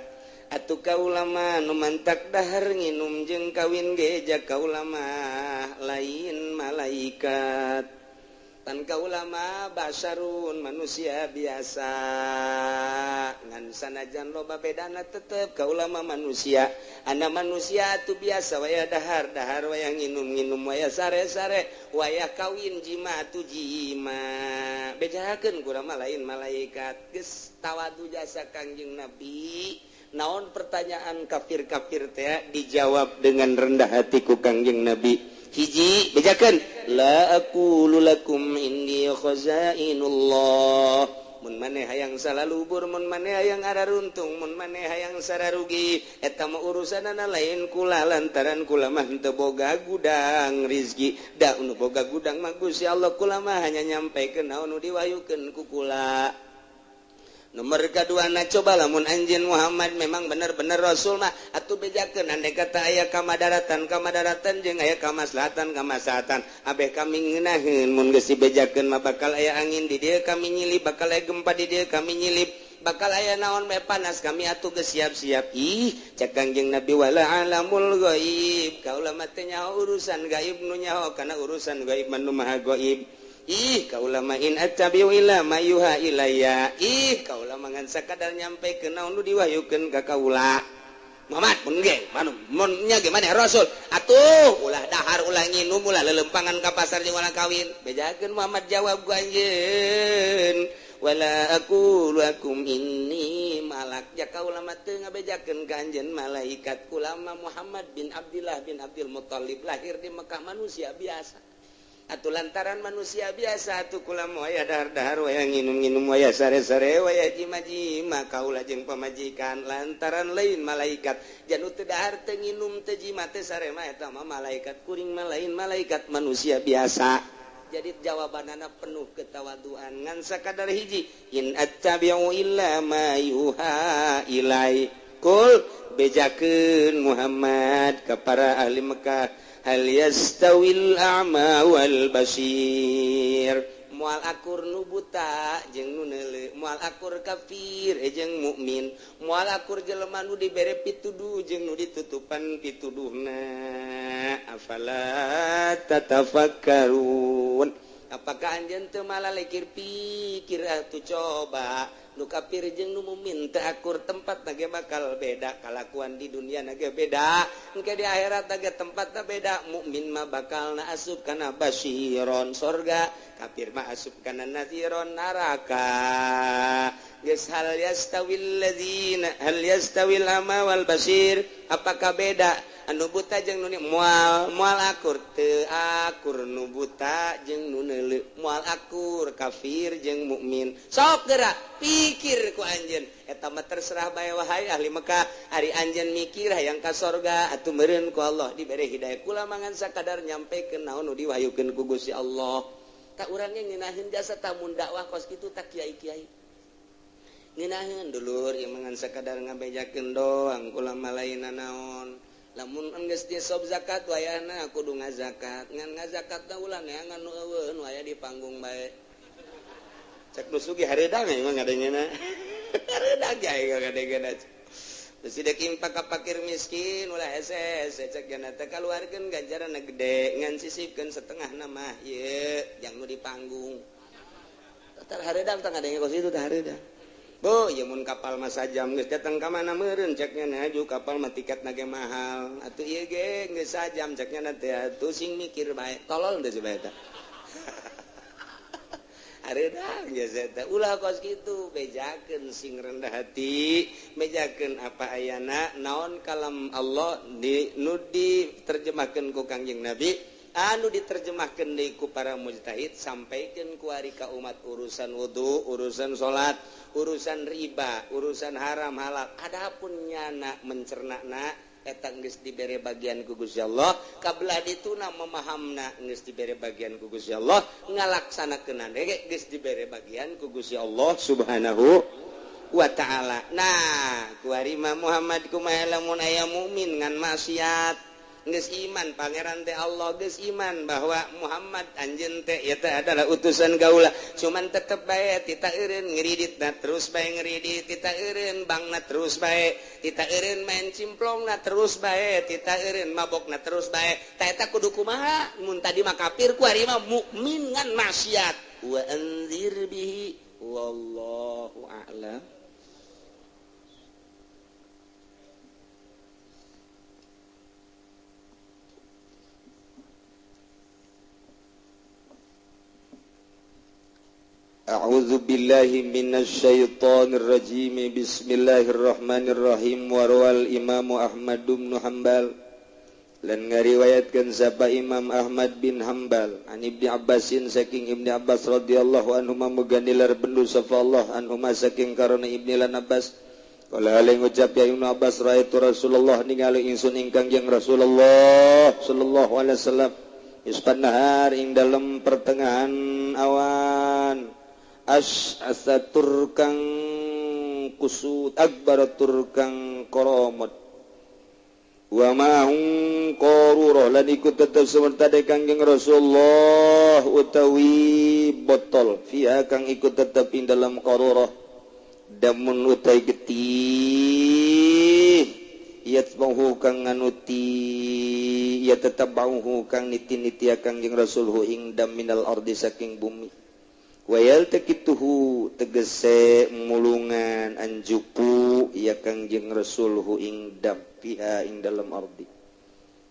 atuh kaulama nu mantak dahar nginum jeung kawin ge jak kaulama lain malaikat tan kaulama basarun manusia biasa ngan sanajan loba bedana tetep kaulama manusia anda manusia tu biasa waya dahar waya nginum waya sare waya kawin jima tu jima bedakeun kurang lain malaikat geus tawadu jasa Kangjeng Nabi naon pertanyaan kafir teh dijawab dengan rendah hati ku Kangjeng Nabi hiji bejakeun la aqulu lakum inni khazainullah mun maneh hayang salalubur mun maneh hayang araruntung mun maneh hayang sararugi eta mah urusanana lain kula lantaran kula mah teu boga gudang rezeki da nu boga gudang mah Gusti Allah kula mah hanya nyampaikeun naon nu diwahyukeun ku kula. Nomor kedua na coba lamun anjeun Muhammad memang benar-benar Rasul mah atuh bejakeun andai kata aya ka madaratan jeung aya ka maslahatan abeh kami ngeunaheun mun geus dibejakeun mah bakal aya angin di dieu kami nyilip bakal aya gempa di dieu kami nyilip bakal aya naon bae panas kami atuh geus siap-siap cek Kangjeng Nabi wala alamul ghaib kaula mah teh nyaho urusan gaib nu nyaho kana urusan gaib manu maha gaib kaula mah in attabi'u illa mayuha ilayya kaula mah ngan sakadar nyampekeun naon nu diwahyukeun ka kaula Muhammad mun ge manu mun nya ge maneh Rasul atuh ulah dahar ulah nginum ulah lelempangan ka pasar jeung ulah kawin bejakeun Muhammad jawab ku anjeun wala aqulu lakum inni malak ya kaula mah teu ngabejakeun ka anjeun malaikat kula mah Muhammad bin Abdullah bin Abdul Muthalib lahir di Mekah manusia biasa atuh lantaran manusia biasa atuh kula moal aya dahar-dahar waya nginum-nginum waya sare-sare waya jima-jima kaula jeung pamajikan lantaran lain malaikat janu teu dahar teu nginum teu jima teu sare mah eta mah malaikat kuring mah lain malaikat manusia biasa jadi jawabanana penuh ketawaduan ngan sakadar hiji in attabi'u illa ma yuha ilai kul bejakeun Muhammad ka para ahli Mekah hal yastawil a'ma wal basir moal akur nu buta jeung nu neuleuh moal akur kafir jeung mukmin moal akur jelema nu dibere pituduh jeung nu ditutupan pituduhna afala tatafakkarun apakah anjeun teu malalekir pikir atuh coba nu kafir jeung nu mukmin teu akur tempat ge bakal beda kalakuan di dunia ge beda engke di akhirat ge tempatna beda mukmin mah bakal na asup kana basyiron surga kafir mah asup kana naziron neraka geus hal yastawil ladzina hal yastawil ama wal basir apakah beda anu buta jeung nu moal akur teu akur nu buta jeung nu neuleuh moal akur kafir jeung mukmin sok gerak pikir ku anjeun eta mah terserah bae wahai ahli Mekah ari anjeun mikir hayang ka sorga atuh meureun ku Allah dibere hidayah kula mangan sakadar nyampekeun naon nu diwahyukeun ku Gusti Allah tak urang ge ngeunaheun jasa tamun dakwah kos kitu tak kiai-kiai ngeunaheun dulur ieu mangan sakadar ngabejakeun doang kula malaina naon lamun geus disob zakat wayahna kudu ngazakat ngan ngazakatna ulang ya ngan nu eueun waya di panggung bae cek nu sugih hareudang mah ngadengeuna hareudang jae ngadengeuna terus dek impak ka fakir miskin ulah hese cek yana teh kaluarkeun ganjaranna gede ngan sisipkeun setengahna mah ieu jang nu di panggung tar hareudang tah ngadenge kos itu tah hareudang bo ieu mun kapal mah sajam geus datang ka mana meureun ceknya aju kapal mah tiketna ge mahal atuh ieu ge geus sajam ceknya teh atuh sing mikir bae tolol teh coba eta hareudang geus eta ulah kos kitu bejakeun sing rendah hati bejakeun apa ayana naon kalam Allah nu diterjemahkeun ku Kangjeng Nabi anu diterjemahkeun deui ku para mujtahid sampaikeun ku ari ka umat urusan wudu urusan salat urusan riba urusan haram halal adapun nyana mencernana eta geus dibere bagian ku Gusti Allah kabelah dituna memahamna geus dibere bagian ku Gusti Allah ngalaksanakeunna ge geus dibere bagian ku Gusti Allah Subhanahu wa taala. Nah ku ari Muhammad kumaha lamun aya mukmin ngan maksiat geus iman pangeran teh Allah geus iman bahwa Muhammad anjeun teh ieu teh adalah utusan gaula cuman tetep bae tita eureun ngeriditna terus bae ngeridit tita eureun bangna terus bae tita eureun main cimplongna terus bae tita eureun mabokna terus bae tah eta kudu kumaha mun tadi mah kafir ku ari mah mukmin ngan maksiat wa anzir bihi wallahu a'lam. A'udzu billahi minasyaitonir rajim. Bismillahirrahmanirrahim. Warwal Imam Ahmad bin Hanbal lan ngariwayatkeun sapa Imam Ahmad bin Hanbal an Ibnu Abbasin saking Ibnu Abbas radhiyallahu anhu mamuganilar bendu sapa Allah anhuma saking karana Ibnu lan Abbas qala ale ngucap ya Ibnu Abbas raaitu Rasulullah ningali ingsun ingkang jeung Rasulullah sallallahu alaihi wasallam ispan nahar ing dalem pertengahan awan asatur kang kusut akbaratur kang koromot wa mahum qarurah lan ikut tetep semerta de Kangjeng Rasulullah utawi botol fiha kang ikut tetep ing dalam qarurah damun utai getih yatbahu kang nganuti ya tetep bauhu kang niti-niti Kangjeng Rasulhu ing dam minal ardi saking bumi wayal tekituhu tegese mulungan anjupu ya Kangjeng Rasulhu ing dam fiha ing dalam ardi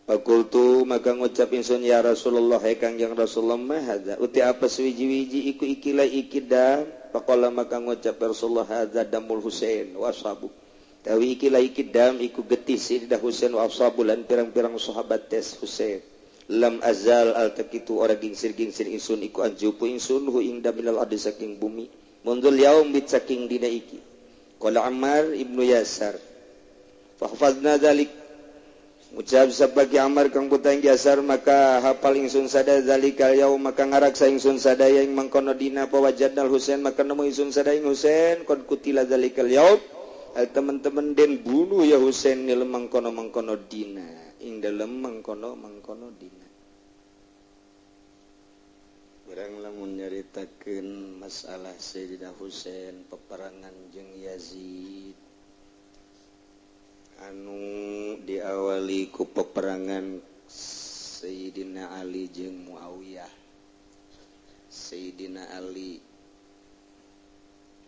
Fakultu maka ngucap insun ya Rasulullah hai Kangjeng Rasulullah mahadza uti apa swiji-wiji iku ikilah ikidam faqala maka ngucap Rasulullah hadza damul Husain wa ashabu tawi ikilah ikidam iku getih Sayyidah Husain wa ashabu lan pirang-pirang sahabat tes Husain lam azal altakitu ora gingsir-gingsir insun iku anjupu insun hu ing daminal adi saking bumi mundul yaum bit saking dina iki qala Ammar ibnu Yasar fahfazna dzalik ucap sabagi Ammar kang putang Yasar maka hafal insun sada zalikal yaum maka ngaraksa insun sadaya ing mangkono dina pawajadnal Husain maka nemu insun sadaya ing Husain qad kutila zalikal yaum teman-teman den bunuh ya Husain nil mangkono dina ing dalem mangkono dina barang lamun nyaritakeun masalah Sayyidina Husain peperangan jeung Yazid anu diawali ku peperangan Sayyidina Ali jeung Muawiyah. Sayyidina Ali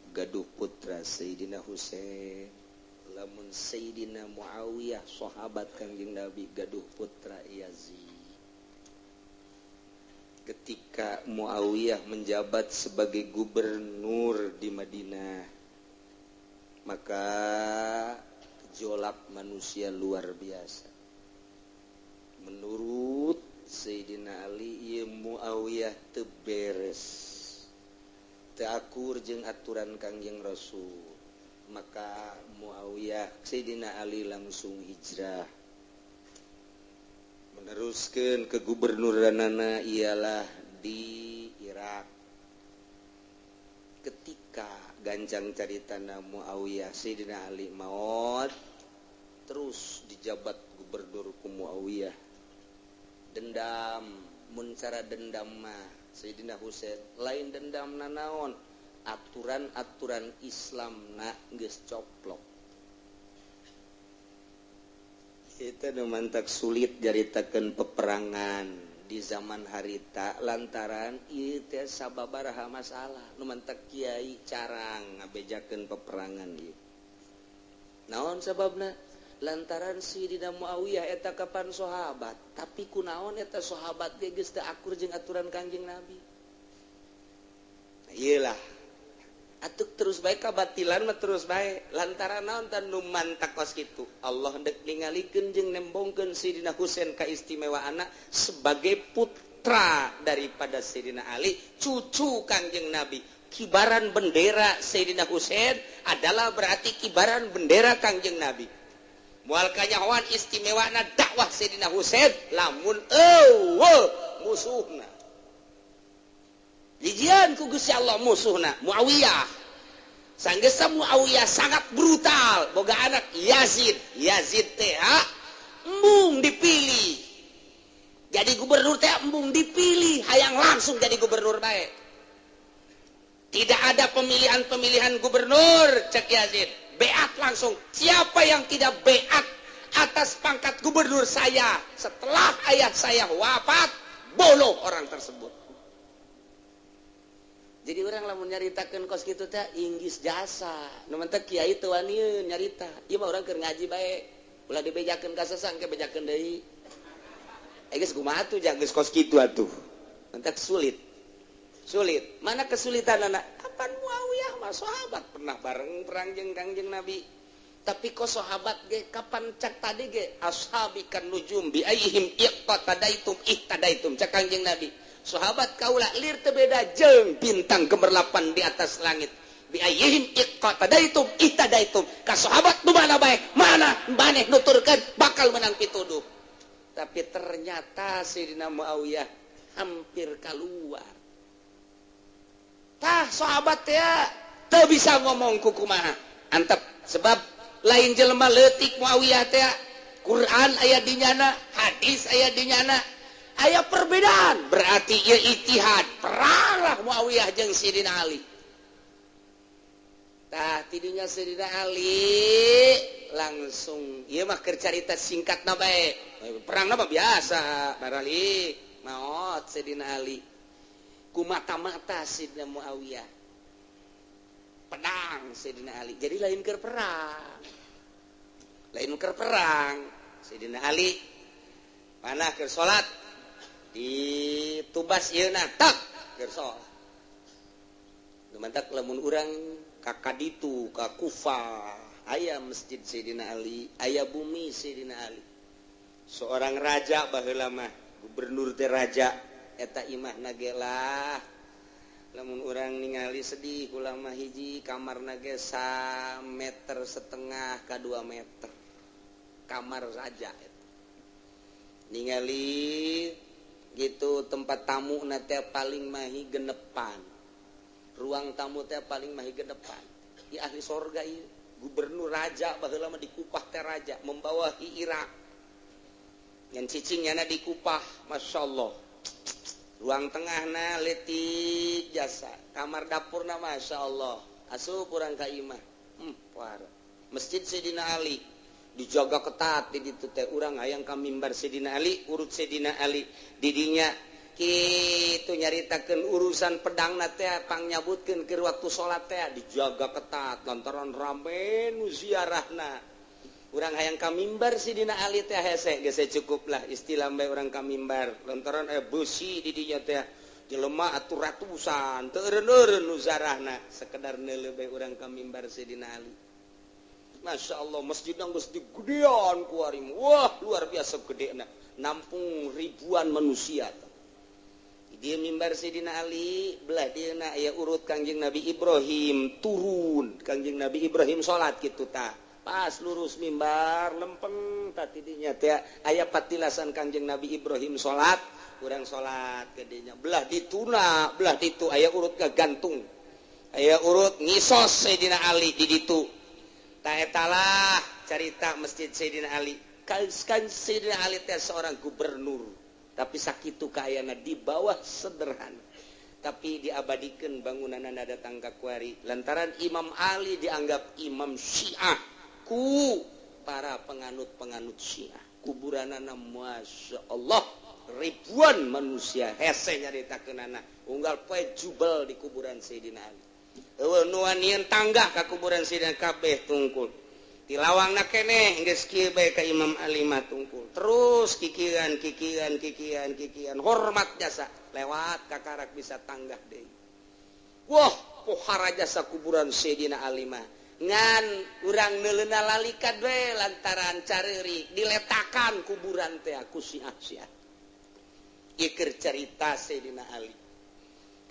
gaduh putra Sayyidina Husain, lamun Sayyidina Muawiyah sahabat Kangjeng Nabi gaduh putra Yazid. Ketika Muawiyah menjabat sebagai gubernur di Madinah, maka gejolak manusia luar biasa. Menurut Sayyidina Ali, ieu Muawiyah teu beres, teu akur jeung aturan Kangjeng Rasul. Maka Muawiyah, Sayyidina Ali langsung hijrah, meneruskan ke gubernuranana ialah di Irak. Ketika ganjang caritana Muawiyah, Sayyidina Ali maot, terus dijabat gubernur ku Muawiyah. Dendam, mun cara dendam mah Sayyidina Husain lain dendam nanaon, aturan-aturan Islam na geus coplok. Itu nu mantak sulit jaritakeun peperangan di zaman harita lantaran ieu teh sababaraha masalah nu mantak kiai carang ngabejakeun peperangan ieu. Naon sababna? Lantaran Sayyidina Muawiyah eta kapan sahabat, tapi kunaon eta sahabat ge geus teu akur jeung aturan Kangjeng Nabi. Nah, iyalah atuh terus bae kabatilan mah terus bae lantaran naon tan nu mantak kos kitu. Allah hendak ningalikeun jeung nembongkeun Sayyidina Husain kaistimewaanna sebagai putra daripada Sayyidina Ali, cucu Kangjeng Nabi. Kibaran bendera Sayyidina Husain adalah berarti kibaran bendera Kangjeng Nabi. Moal kanyahoan istimewana dakwah Sayyidina Husain lamun musuhna. Dijian ku Gusti Allah musuhna Muawiyah. Sanggeus Muawiyah sangat brutal, boga anak Yazid. Yazid teh embung dipilih. Jadi gubernur teh embung dipilih, hayang langsung jadi gubernur bae. Tidak ada pemilihan gubernur, cek Yazid. Beat langsung. Siapa yang tidak beat atas pangkat gubernur saya setelah ayah saya wafat, boloh orang tersebut. Jadi orang lamun nyaritakeun kos kitu teh inggis jasa. Nu mah teh kiai teu wani nyarita. Ieu mah urang keur ngaji bae. Ulah dibejakeun ka sesang ke bejakeun deui. Geus kumaha atuh jang geus kos kitu atuh. Mantak sulit. Sulit. Mana kesulitan anak? Kapan Muawiyah mah sahabat pernah bareng perang jeung Kangjeng Nabi. Tapi kok sahabat ge kapan cak tadi ge ashabi kan nujum bi aihim iqtadaitum cak Kangjeng Nabi. Sahabat kaula lir teu beda jeung bintang gemerlapan di atas langit. Bi aihim iqtadaitum ka sahabat nu mana bae mana maneh nuturkeun bakal menang pituduh. Tapi ternyata Sayyidina Muawiyah hampir kaluar. Tah sahabat ya teu bisa ngomong kumaha antep sebab lain jelema leutik Muawiyah teh Quran aya di nyana, hadis aya di nyana, aya perbedaan berarti ieu ijtihad. Peranglah Muawiyah jeung Sayyidina Ali. Tah tidinya Sayyidina Ali langsung ieu mah keur carita singkatna bae. Perangna mah biasa, barali maot Sayyidina Ali. Ku mata-mata Sayyidina Muawiyah pedang Sayyidina Ali, jadi lain keur perang Sayyidina Ali panah keur salat ditubas ieuna tak keur salat. Dumantak lamun urang ka kaditu ka Kufah aya masjid Sayyidina Ali, aya bumi Sayyidina Ali. Seorang raja baheula mah gubernur teh raja eta imahna ge lah lamun urang ningali sedih ulama hiji kamarna ge 1,5 meter ka 2 meter kamar raja eta. Ningali gitu tempat tamu na teh paling mahi genepan, ruang tamu teh paling mahi genepan. Ieu ahli sorga ieu gubernur raja baheula mah di Kupah teh raja membawahi Irak ngan cicingna di Kupah masyaallah. Ruang tengahna leutik jasa, kamar dapurna masyaallah. Asup urang ka imah. War. Masjid Sayyidina Ali dijaga ketat di ditu teh urang hayang ka mimbar Sayyidina Ali, urut Sayyidina Ali di dinya kitu nyaritakeun urusan pedangna teh pangnyabuteun keur waktu salat teh dijaga ketat lantaran rame nu ziarahna. Urang hayang ka mimbar Sayyidina Ali teh hese geus cukuplah istilah bae urang ka mimbar lantaran beusi di dinya teh jelema atuh ratusan teu eureun-eureun nu zarahna sekedar neuleuh bae urang ka mimbar Sayyidina Ali. Masya Allah masjid geus digedean ku arim. Wah luar biasa gedena, nampung ribuan manusia. Di mimbar Sayyidina Ali belah dieuna aya urut Kangjeng Nabi Ibrahim turun. Kangjeng Nabi Ibrahim salat kitu tah. Pas lurus mimbar lempeng tadi dinya teh aya patilasan Kangjeng Nabi Ibrahim salat, urang salat ke dinya. Belah dituna, belah ditu aya urut gagantung. Aya urut ngisos Sayyidina Ali di ditu. Tah etalah carita masjid Sayyidina Ali. Kan Sayyidina Ali teh seorang gubernur. Tapi sakitu kaayana di bawah sederhana. Tapi diabadikan bangunanana datang ka kuari. Lantaran Imam Ali dianggap imam Syiah ku para penganut-penganut Syiah. Kuburanana Masya Allah ribuan manusia hese nyaritakeunana. Unggal poe jubel di kuburan Sayyidina Ali. Eueuh nu wanian tangga ka kuburan Sayyidina kabeh tungkul. Tilawangna keneh geus kieu bae ka Imam Ali mah tungkul. Terus kikiran hormat jasa lewat ka karak bisa tanggah deui. Wah, pohara jasa kuburan Sayyidina Ali mah. Ngan urang neuleuna lalikat we lantaran careurik diletakan kuburan teh aku Syiah. Ieu keur carita Sayyidina Ali.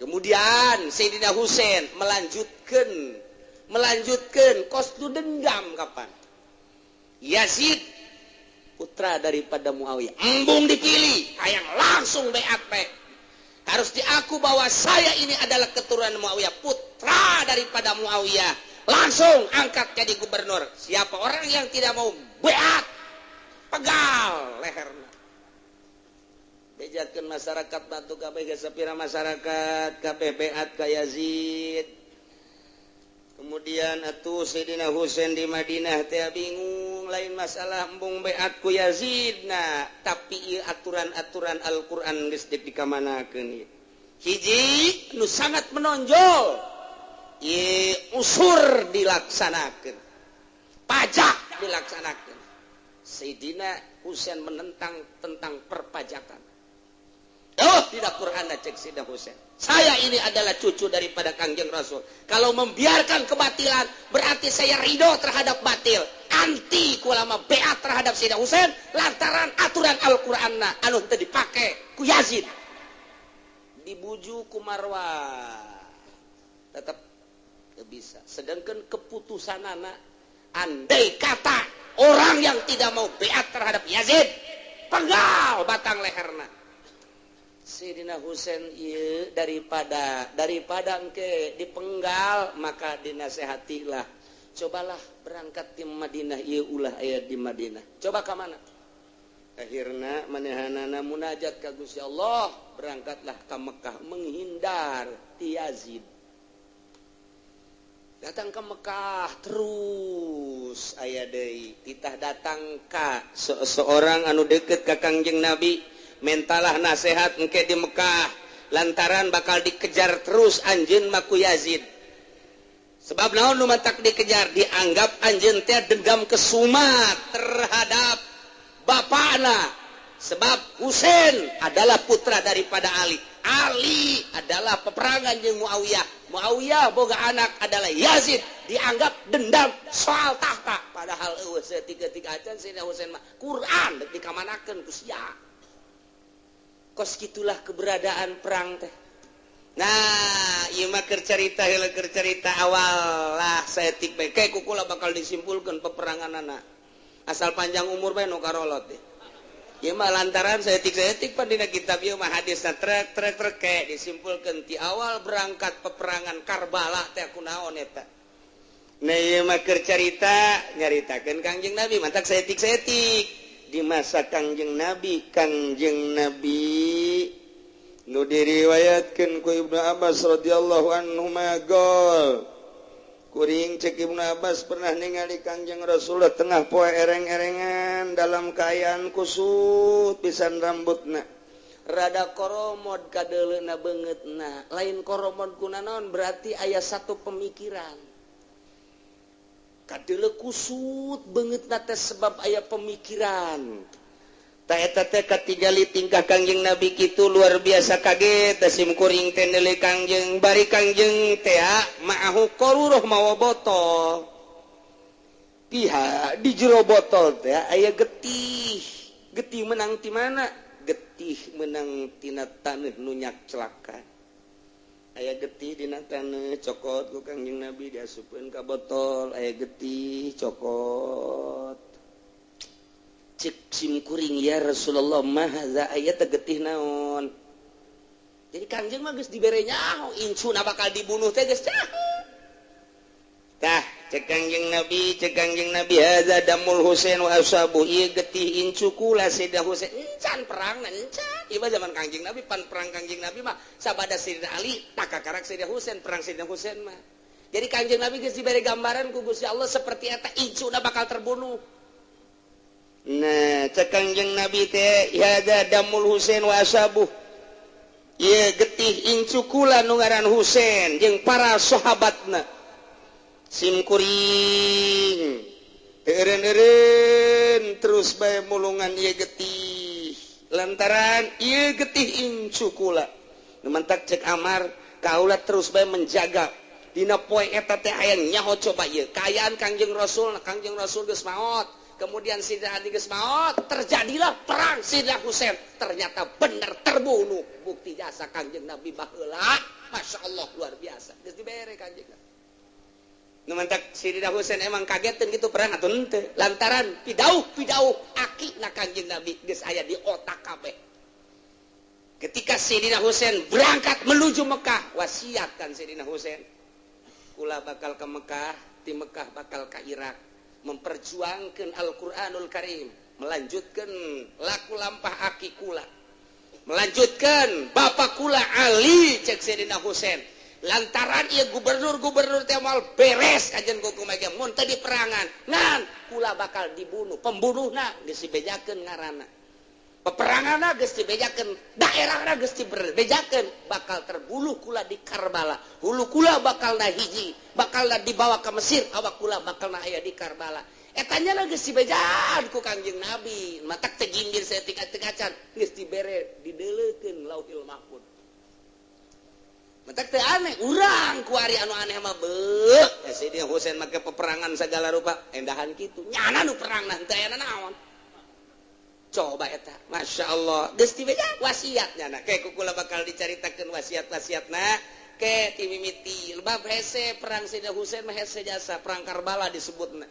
Kemudian Sayyidina Husain melanjutkan kosdu dendam kapan? Yazid putra daripada Muawiyah embung dipilih hayang langsung beat bae. Harus diaku bahwa saya ini adalah keturunan Muawiyah, putra daripada Muawiyah, langsung angkat jadi gubernur. Siapa orang yang tidak mau beat, pegal leherna. Bejakeun masyarakat batu kabeh sapira masyarakat kabeh beat ka Yazid. Kemudian atuh Sayyidina Husain di Madinah teh bingung lain masalah embung beat ku Yazid nah tapi ieu aturan-aturan Al-Qur'an geus dipikamanakeun ieu. Hiji nu sangat menonjol ieu usur dilaksanakeun. Pajak dilaksanakeun. Sayyidina Husain menentang tentang perpajakan. Oh, tidak Quran cek Sayyidina Husain. Saya ini adalah cucu daripada Kangjeng Rasul. Kalau membiarkan kebatilan, berarti saya ridho terhadap batil. Anti kulama beat terhadap Sayyidina Husain, lantaran aturan Al-Quran anu teu dipake ku Yazid. Dibujuk ku Marwah. Tetap tidak bisa. Sedangkan keputusanana, andai kata orang yang tidak mau beat terhadap Yazid, penggal batang leherna. Sayyidina Husain ieu daripada engke dipenggal maka dinasehatilah. Cobalah berangkat di Madinah ieu ulah aya di Madinah. Coba ka mana? Akhirna manehanana munajat ka Gusti Allah, berangkatlah ka Mekah menghindar ti Yazid. Datang ke Mekah terus aya deui titah datang ka seorang anu deukeut ka Kangjeng Nabi. Mentalah nasihat engke di Mekah lantaran bakal dikejar terus anjeun maku Yazid. Sebab naon nu matak dikejar dianggap anjeun teh dendam kesumat terhadap bapana. Sebab Husain adalah putra daripada Ali. Ali adalah peperangan jeung Muawiyah. Muawiyah boga anak adalah Yazid, dianggap dendam soal tahta. Padahal eueuh saeutik-eutik acan Sayyidina Husain mah Quran deuk dikamanakeun ku sia. Kos gitulah keberadaan perang teh. Nah, ieu mah keur carita heula keur carita awal lah saeutik bae kae kukula bakal disimpulkeun peperanganana. Asal panjang umur bae nu karolot teh. Ieu mah lantaran saeutik-saeutik pan dina kitab ieu mah hadisna trek kae disimpulkeun ti awal berangkat peperangan Karbala teh kunaon eta. Nah, ieu mah keur carita nyaritakeun Kangjeng Nabi mantak saeutik-saeutik. Di masa Kangjeng Nabi nu diriwayatkeun ku Ibnu Abbas radhiyallahu anhu magol kuring cek Ibnu Abbas pernah ningali Kangjeng Rasulullah tengah poe ereng-erengan dalam kaayaan kusut pisan rambutna rada koromod kadeuleuna beungeutna lain koromod kunaon berarti aya satu pemikiran. Kadeuleu kusut beungeutna teh sebab aya pemikiran. Ta eta teh katingali tingkah Kangjeng Nabi kitu luar biasa kaget sim kuring teh neuleuh Kangjeng bari Kangjeng teh ma'ahu qaruruh mawa botol. pihak di jero botol teh aya getih menang di mana getih menang tina taneuh nu nyak celaka aya getih dina taneuh cokot ku Kangjeng Nabi diasupkeun ka botol aya getih cokot cek simkuring ya Rasulullah mah za aya teh getih naon jadi Kangjeng mah geus dibere nyaho incuna bakal dibunuh teh geus tah cek Kangjeng Nabi hadza damul Husain wa ashabu ieu getih incu kula Sayyidina Husain encan perang encan ieu zaman Kangjeng Nabi pan perang Kangjeng Nabi mah sabada Sayyidina Ali tak kakarak Sayyidina Husain perang Sayyidina Husain mah jadi Kangjeng Nabi geus dibere gambaran ku Gusti Allah seperti eta incuna bakal terbunuh. Nah, cek Kangjeng Nabi teh hadza damul Husain wa ashabu ieu getih incu kula nu ngaran Husain jeung para sahabatna simkuring eren terus bae mulungan ieu getih lantaran ieu getih incu kula nu mantak cek Amar kaula terus bae menjaga dina poe eta teh aya nyaho coba ieu kaayaan Kangjeng Rasul geus maot kemudian Sayyidina Ali geus maot terjadilah perang Sayyidina Husain ternyata bener terbunuh bukti jasa Kangjeng Nabi baheula masyaallah luar biasa geus dibere Kangjeng Nabi nu mantak Sayyidina Husain emang kageteun kitu perang atuh henteu lantaran pidauh aki na Kangjeng Nabi geus aya di otak kabeh ketika Sayyidina Husain berangkat menuju Mekah wasiatkan Sayyidina Husain kula bakal ke Mekah di Mekah bakal ka Irak memperjuangkan Al-Quranul Karim melanjutkan laku lampah aki kula melanjutkan bapak kula Ali cek Sayyidina Husain lantaran ia gubernur teh moal beres kajian kumaha mun teh di perangan ngan kula bakal dibunuh pembunuhna geus dibejakeun ngaranna peperanganna geus dibejakeun daerahna geus dibejakeun bakal terbunuh kula di Karbala hulu kula bakal na hiji bakal dibawa ke Mesir awak kula bakal na aya di Karbala eta nya geus dibejaan ku Kangjeng Nabi matak teh ginggir saeutik-acan geus dibere dideuleukeun Lauhil Mahfuz matak teh aneh urang ku ari anu aneh mah beuk Sayyidina Husain make peperangan segala rupa endahan kitu nyana nu perang nah teu aya naon coba eta Masya Allah geus dibeja wasiatnya nah kayak kukula bakal dicaritakeun wasiat-wasiatna ke timimiti bab hese perang Sayyidina Husain mah hese jasa perang Karbala disebutna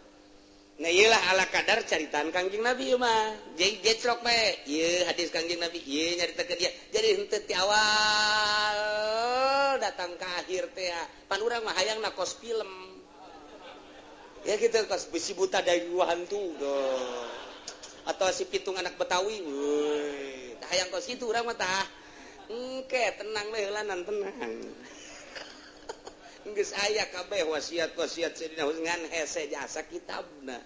nah ieulah ala kadar caritaan Kangjeng Nabi mah jadi gecrok bae ieu hadis Kangjeng Nabi ieu nyaritakeun dia jadi henteu ti awal datang ka akhir teh pan urang mah hayangna kos film ya kita kos besi buta dari dua hantu doh atau si pitung anak Betawi woi hayang kos kitu urang mah tah engke tenang we heulanan tenang geus aya kabeh wasiat-wasiat Sayyidina Husain ngan hese jasa kitabna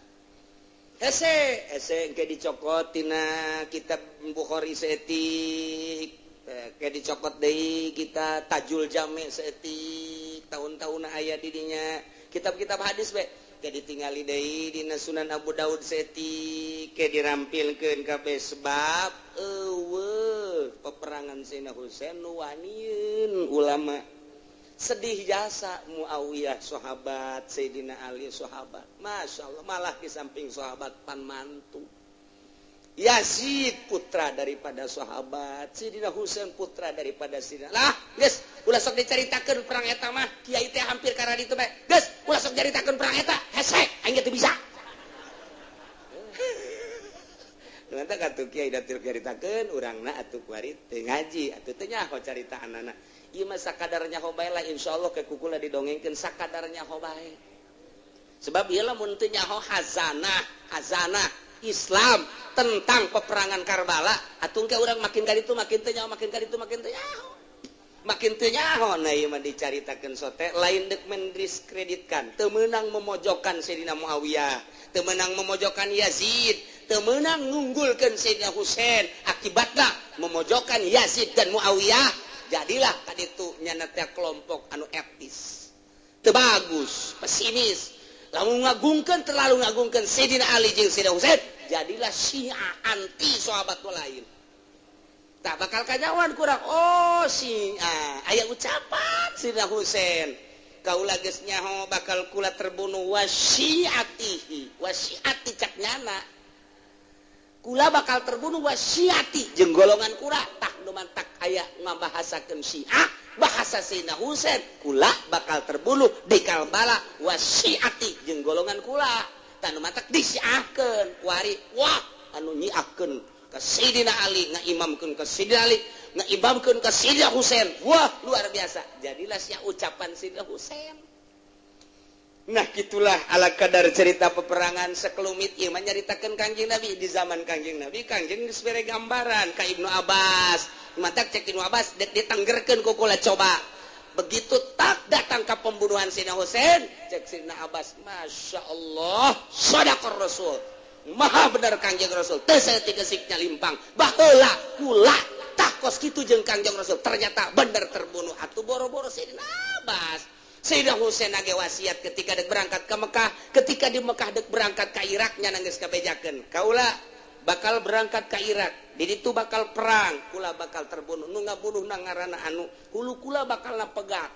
hese engke dicokot tina kitab Bukhari seetik ke dicokot deui kita Tajul Jami seetik tahun-tahun aya di dinya kitab-kitab hadis we ke ditingali deui dina Sunan Abu Daud seetik ke dirampilkeun kabeh sebab eueuh peperangan Sayyidina Husain nu wanieun ulama sedih jasa Muawiyah sahabat Sayyidina Ali sahabat Masya Allah malah di samping sahabat pan mantu Yazid putra daripada sahabat Sayyidina Husain putra daripada Sayyidina lah geus ulah sok dicaritakeun perang eta mah kiai teh hampir kana ditu bae geus ulah sok dicaritakeun perang eta hese aing teh bisa nanti katu kiai datil caritakeun urangna atuh kuari teu ngaji atuh teu nyaho carita anana ieu mah sakadarnya hobae lah insyaallah ke kukula didongengkeun sakadarnya hobae sebab ieu lamun teu nyaho hazanah Islam tentang peperangan Karbala atuh ke urang makin ka ditu makin teu nyaho makin ka ditu makin teu nyaho nah ieu mah dicaritakeun sote lain deuk mendiskreditkan teu meunang memojokkan Sayyidina Muawiyah teu meunang memojokkan Yazid teu meunang ngunggulkeun Sayyidina Husain akibatna memojokkan Yazid dan Muawiyah jadilah kaditu nyana teh kelompok anu etis teu bagus pesimis lamun terlalu ngagungkeun Sayyidina Ali jeung Sayyidina Husain jadilah Syiah anti sahabat lain tak bakal kanyawan kurang oh Syiah aya ucapan Sayyidina Husain kaula geus nyaho bakal kula terbunuh wasiatihi wasiati cak nyana kula bakal terbunuh wasiati jeung golongan kula tah nu mantak aya ngabahasakeun Syiah bahasa Sayyidina Husain kula bakal terbunuh di Karbala wasiati jeung golongan kula tah nu mantak disiahkeun kuari wah anu nyiahkeun ka Sayyidina Ali ngaimamkeun ka Sayyidina Ali ngaimamkeun ka Sayyidina Husain wah luar biasa jadilah sia ucapan Sayyidina Husain. Nah gitulah ala kadar cerita peperangan sekelumit ieu mah nyaritakeun Kangjeng Nabi di zaman Kangjeng Nabi Kangjeng geus bere gambaran ka Ibnu Abbas mantak cek Ibnu Abbas ditenggerkeun ku kula coba begitu tak datang ke pembunuhan Sayyidina Husain cek Sayyidina Abbas Masya Allah sadaqar Rasul maha benar Kangjeng Rasul teu saeutik gesiknya limpang baheula kula tah kos kitu jeung Kangjeng Rasul ternyata bener terbunuh atuh boro-boro Sayyidina Abbas. Sayyidina Husain age wasiat ketika dek berangkat ke Mekah ketika di Mekah dek berangkat ke Irak nya nanggeus kabejakeun kaula bakal berangkat ke Irak di ditu bakal perang kula bakal terbunuh nu ngabunuh na ngaranna anu hulu kula bakal napegat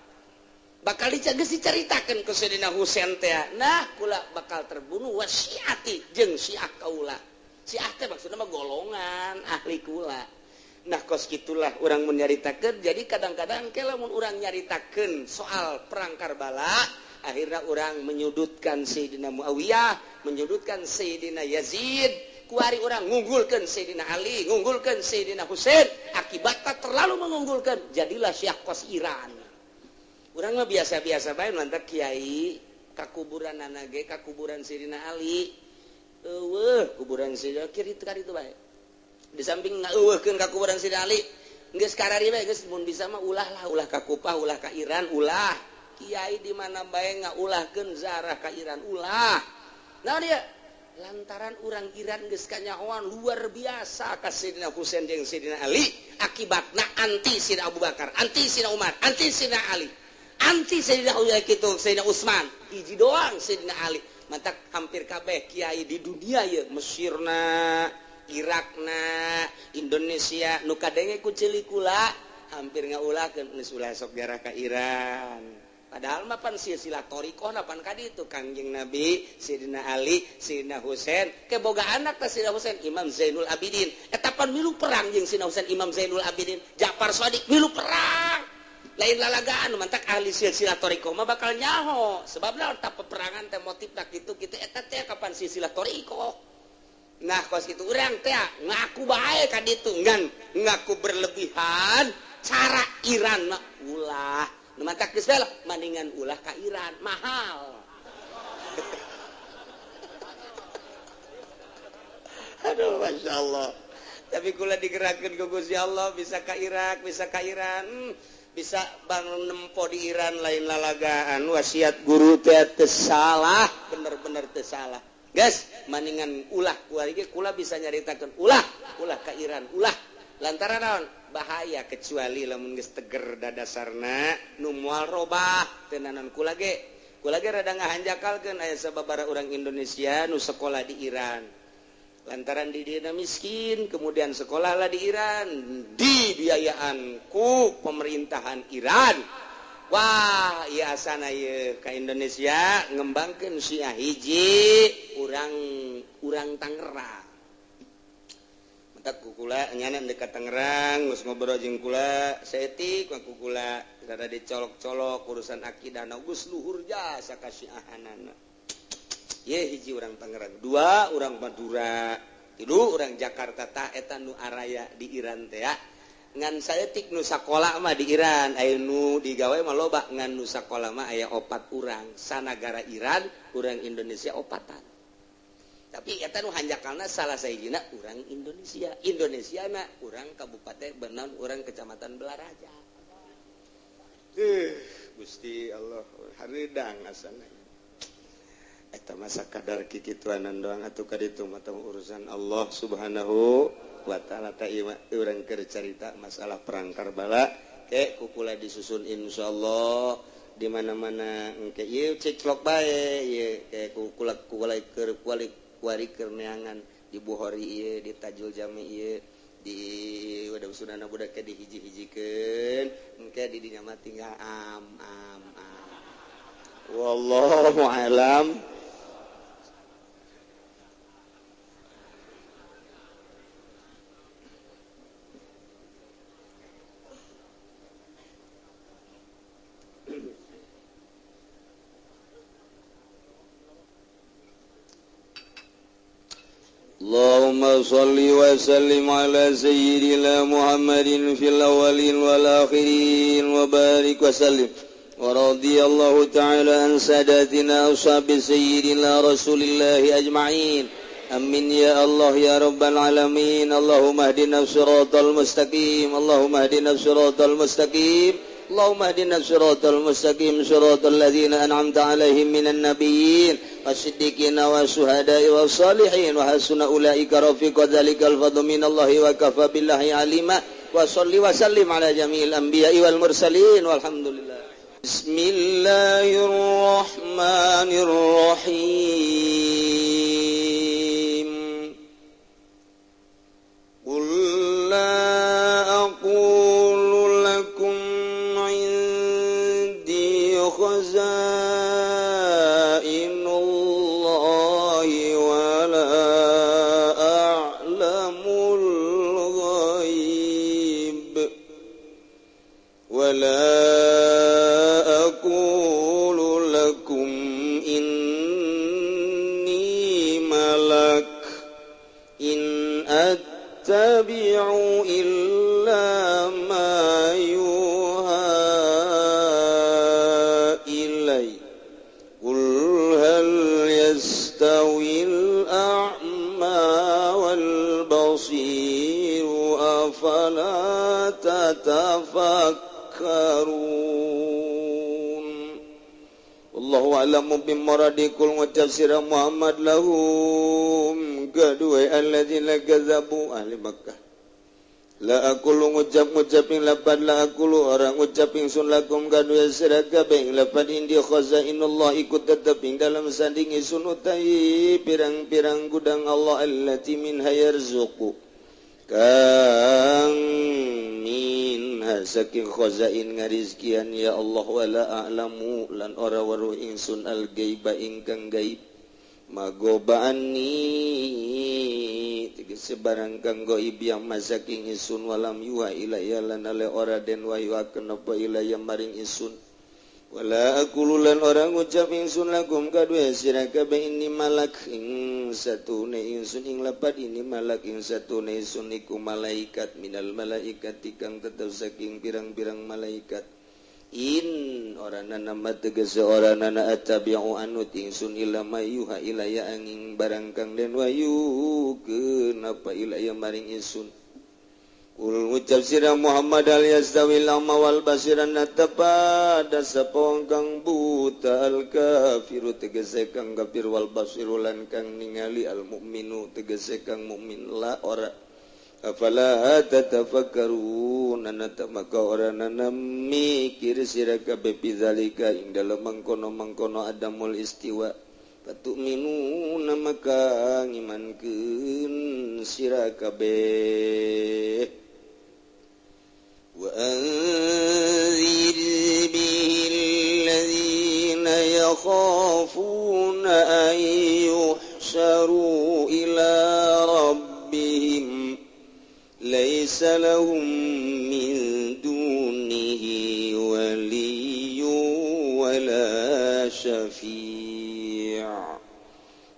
bakal dicaritakeun ku Sayyidina Husain teh nah kula bakal terbunuh wasiati jeung Syiah kaula Syiah teh maksudna mah golongan ahli kula. Nah kos gitulah orang menyaritakeun jadi kadang-kadang ke lamun urang nyaritakeun soal perang Karbala akhirnya orang menyudutkan Sayyidina Muawiyah menyudutkan Sayyidina Yazid kuari orang ngunggulkeun Sayyidina Ali ngunggulkeun Sayyidina Husain akibatnya terlalu mengunggulkan jadilah Syiah kos Iran. Urang mah biasa-biasa bae mantap kiai ka kuburan anage ka kuburan Sayyidina Ali kuburan Sayyidina kiri teu kari teu bae di samping ngeuweuhkeun ka kuburan Sayyidina Ali geus karari bae geus mun bisa mah ulah ka Kupah ulah ka Iran ulah kiai di mana bae ngaulahkeun ziarah ka Iran ulah nah dia lantaran urang Iran geus kanyahoan luar biasa ka Sayyidina Husain jeung Sayyidina Ali akibatna anti Sayyidina Abu Bakar anti Sayyidina Umar anti Sayyidina Ali anti Sayyidina kitu Sayyidina Utsman hiji doang Sayyidina Ali mantak hampir kabeh kiai di dunia ye Mesirna Irakna Indonesia nu kadenge ku ceulik kula hampir ngaulahkeun geus ulah sok jarah ka Iran padahal mah pan silsilah thariqah pan ka ditu Kangjeng Nabi Sayyidina Ali Sayyidina Husain keboga anak ka Sayyidina Husain Imam Zainul Abidin eta pan milu perang jeung Sayyidina Husain Imam Zainul Abidin Ja'far Shadiq milu perang lain lalagaan mantak ahli silsilah thariqah mah bakal nyaho sebabna eta peperangan teh motifna kitu-kitu eta teh kapan silsilah thariqah. Nah kos gitu urang teh ngaku bae ka ditu ngan ngaku berlebihan cara Iran mah ulah nu mantak geus bae mendingan ulah ka Iran mahal. Aduh Masya Allah tapi kula digerakkeun ku Gusti Allah bisa ka Irak bisa ka Iran bisa bangun nempo di Iran lain lalagaan wasiat guru teh teu salah bener-bener teu salah. Guys, maningan ulah kuari ge kula bisa nyaritakeun ulah ka Iran ulah lantaran naon bahaya kecuali lamun geus teger dadasarna nu moal robah teu nanon kula ge rada ngahanjakalkeun aya sababaraha urang Indonesia nu sekolah di Iran lantaran di dieu miskin kemudian sekolahlah di Iran dibiayaan ku pemerintahan Iran. Wah iya asana ieu ka Indonesia ngembangkeun Syiah hiji urang Tangerang. Matak ku kula nyana dekat Tangerang geus ngobrol jeung kula saeutik ku kula rada dicolok-colok urusan akidah geus luhur jasa ka Syiahanana. Ieu hiji urang Tangerang, dua urang Madura, tilu urang Jakarta tah eta nu araya di Iran teh ya. Ngan saeutik nu sakola mah di Iran aya nu digawe mah loba ngan nu sakola mah aya 4 urang sanagara Iran urang Indonesia 4an tapi eta nu hanjakalna salah sahijina urang Indonesia na urang kabupaten Benaun urang kecamatan Belaraja Gusti Allah hareudang asana eta mah sakadar kikituanan doang atuh ka ditu mah urusan Allah Subhanahu wa ta'ala ta urang keur carita masalah perang Karbala ke kukula disusun insyaallah di mana-mana engke ieu ciklok bae ieu ke kukula keur kuari keur neangan di Bukhari ieu di Tajul Jami ieu di wadah sunana budak di hiji-hijikeun engke di dinya mah tinggal am wallahu a'lam. Allahumma shalli wa sallim ala sayyidina Muhammadin fil awwalin wal akhirin wa barik wa sallim wa radiyallahu ta'ala an sadatina ashabi sayyidina rasulillahi ajma'in amin ya Allah ya rabbal alamin. Allahumma hdina siratal mustaqim, Allahumma hdina siratal mustaqim, Allahumma hdina siratal mustaqim, siratal ladzina an'amta 'alaihim minan nabiyyin wasiddiqina wasuhada'i wassalihin wa hasuna ulaika rafiqa dzalikal fadlu minallahi wa kafa billahi alima wa shalli wa sallim ala jami'il anbiya'i wal mursalin walhamdulillah. Bismillahirrahmanirrahim. Qul la aqulu lakum 'indi khazainullahi wa la a'lamul ghaib wa la aqulu lakum inni malak in attabi'u illa ma yuha ilai. Qul hal yastawil a'ma wal basiru afala tatafakkarun. Wallahu a'lamu bimuradikul mujassira Muhammad lahum gadwe alladzina kadzabu ahli Makkah. La aqulu ngucap-ngucaping lapad la aqulu orang ngucaping sun lakum gadwe siraka beng lapad indi khazainullah ikut teteping dalam sanding isun utai pirang-pirang gudang Allah allati minha yarzuqu kang minha saking khazain ngarizkian ya Allah wala a'lamu lan ora weruh ingsun al gaiba ingkang gaib magobani tegese barang kang gaib yang masaking isun walam yuha ilayya lan ale ora den wahyuaken apa ilayya maring isun wala aqulu lan ora ngucap ingsun lakum kadue sira kabeh ini malak ing satune ingsun ing lapad ini malak ing satune ingsun iku malaikat minal malaikati kang tetep saking pirang-pirang malaikat. In orana nama tegese orana na atabi'u anut ingsun ila mayuha ilaya angin barang kang den wayu kenapa ilaya maring ingsun. Ul ngucap sira Muhammad al yastawil amma wal basiran natapada sapong kang buta al kafiru tegese kang kafir wal basiru lan kang ningali al mukminu tegese kang mukmin la ora. Afala tatafakkarun anata maka orana mikir sira kabeh bidzalika ing dalem mangkono-mangkono adamul istiwa fatu'minuna maka ngimankeun sira kabeh wa anzir bihil ladzina yakhafuna an yuhsharu ila rabbihim laisa lahum min dunihi waliyyu wala syafi'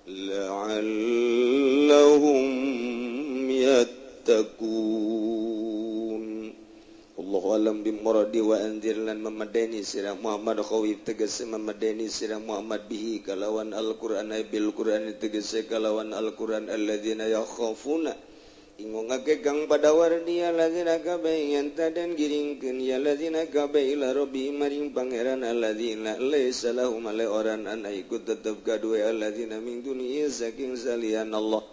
la'allahum yattaqun. Allahu alam bimuradi wa anzir lan memadani sirah Muhammad khawif tegese memadani sirah Muhammad bihi kalawan Al-Qur'an bil Qur'an tegese kalawan Al-Qur'an alladzina yakhafuna ingungake kang pada wardia ladzina kabeh yanta dan giringkeun ya ladzina kabeh ila rabbi maring pangeran alladzina laisa lahum ale oran an ikut tetep kadue alladzina min dunia saking salian Allah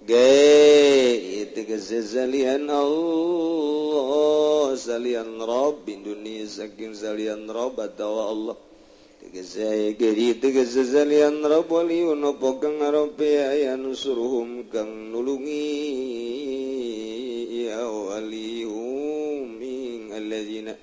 ge itu salian Allah salian Rabb dunia saking salian Rabb atau Allah tegese geri tegese salian Rabb waliun apa kang arepe ayan suruhum kang nulungi ya waliyum min alladzina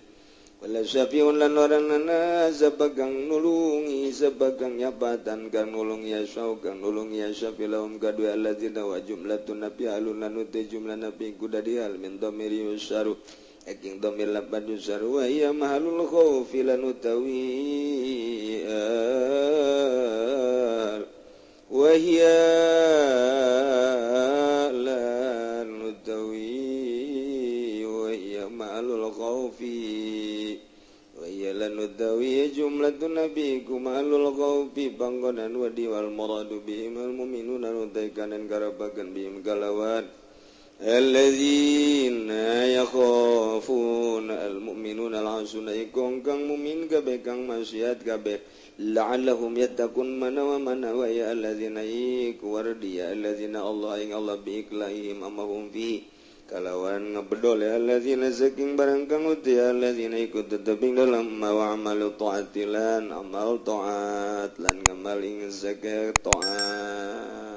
Syafiun lan orangna sebagang nulungi sebagang nyapatan kang nulungi asyau kang nulungi asyafi lahum kadua alladzina wa jumlatun nabi alun lan uti jumlah nabi kuda dial min dhamiri yusaru eking dhamir lapad yusaru wa iya mahalul khawfi lan utawi wa hiya lan utawi wa iya mahalul khawfi Utawi jumlatun nabi kumalul khawfi panggonan wadi wal muradu bihim al mu'minuna utai kanan karabakan bihim kalawan alladzina yakhafuna al mu'minuna al hasuna ikong kang mu'min kabeh kang maksiat kabeh la'allahum yattaqun mana wa ya alladzina ikwardiya alladzina Allah ing Allah biiklahim amahum fi kalawan ngabedol ya alladzina saking barang kang uti alladzina ikut teteping dalam mawa amalu taatilan amal taat lan ngamal ing zakir taat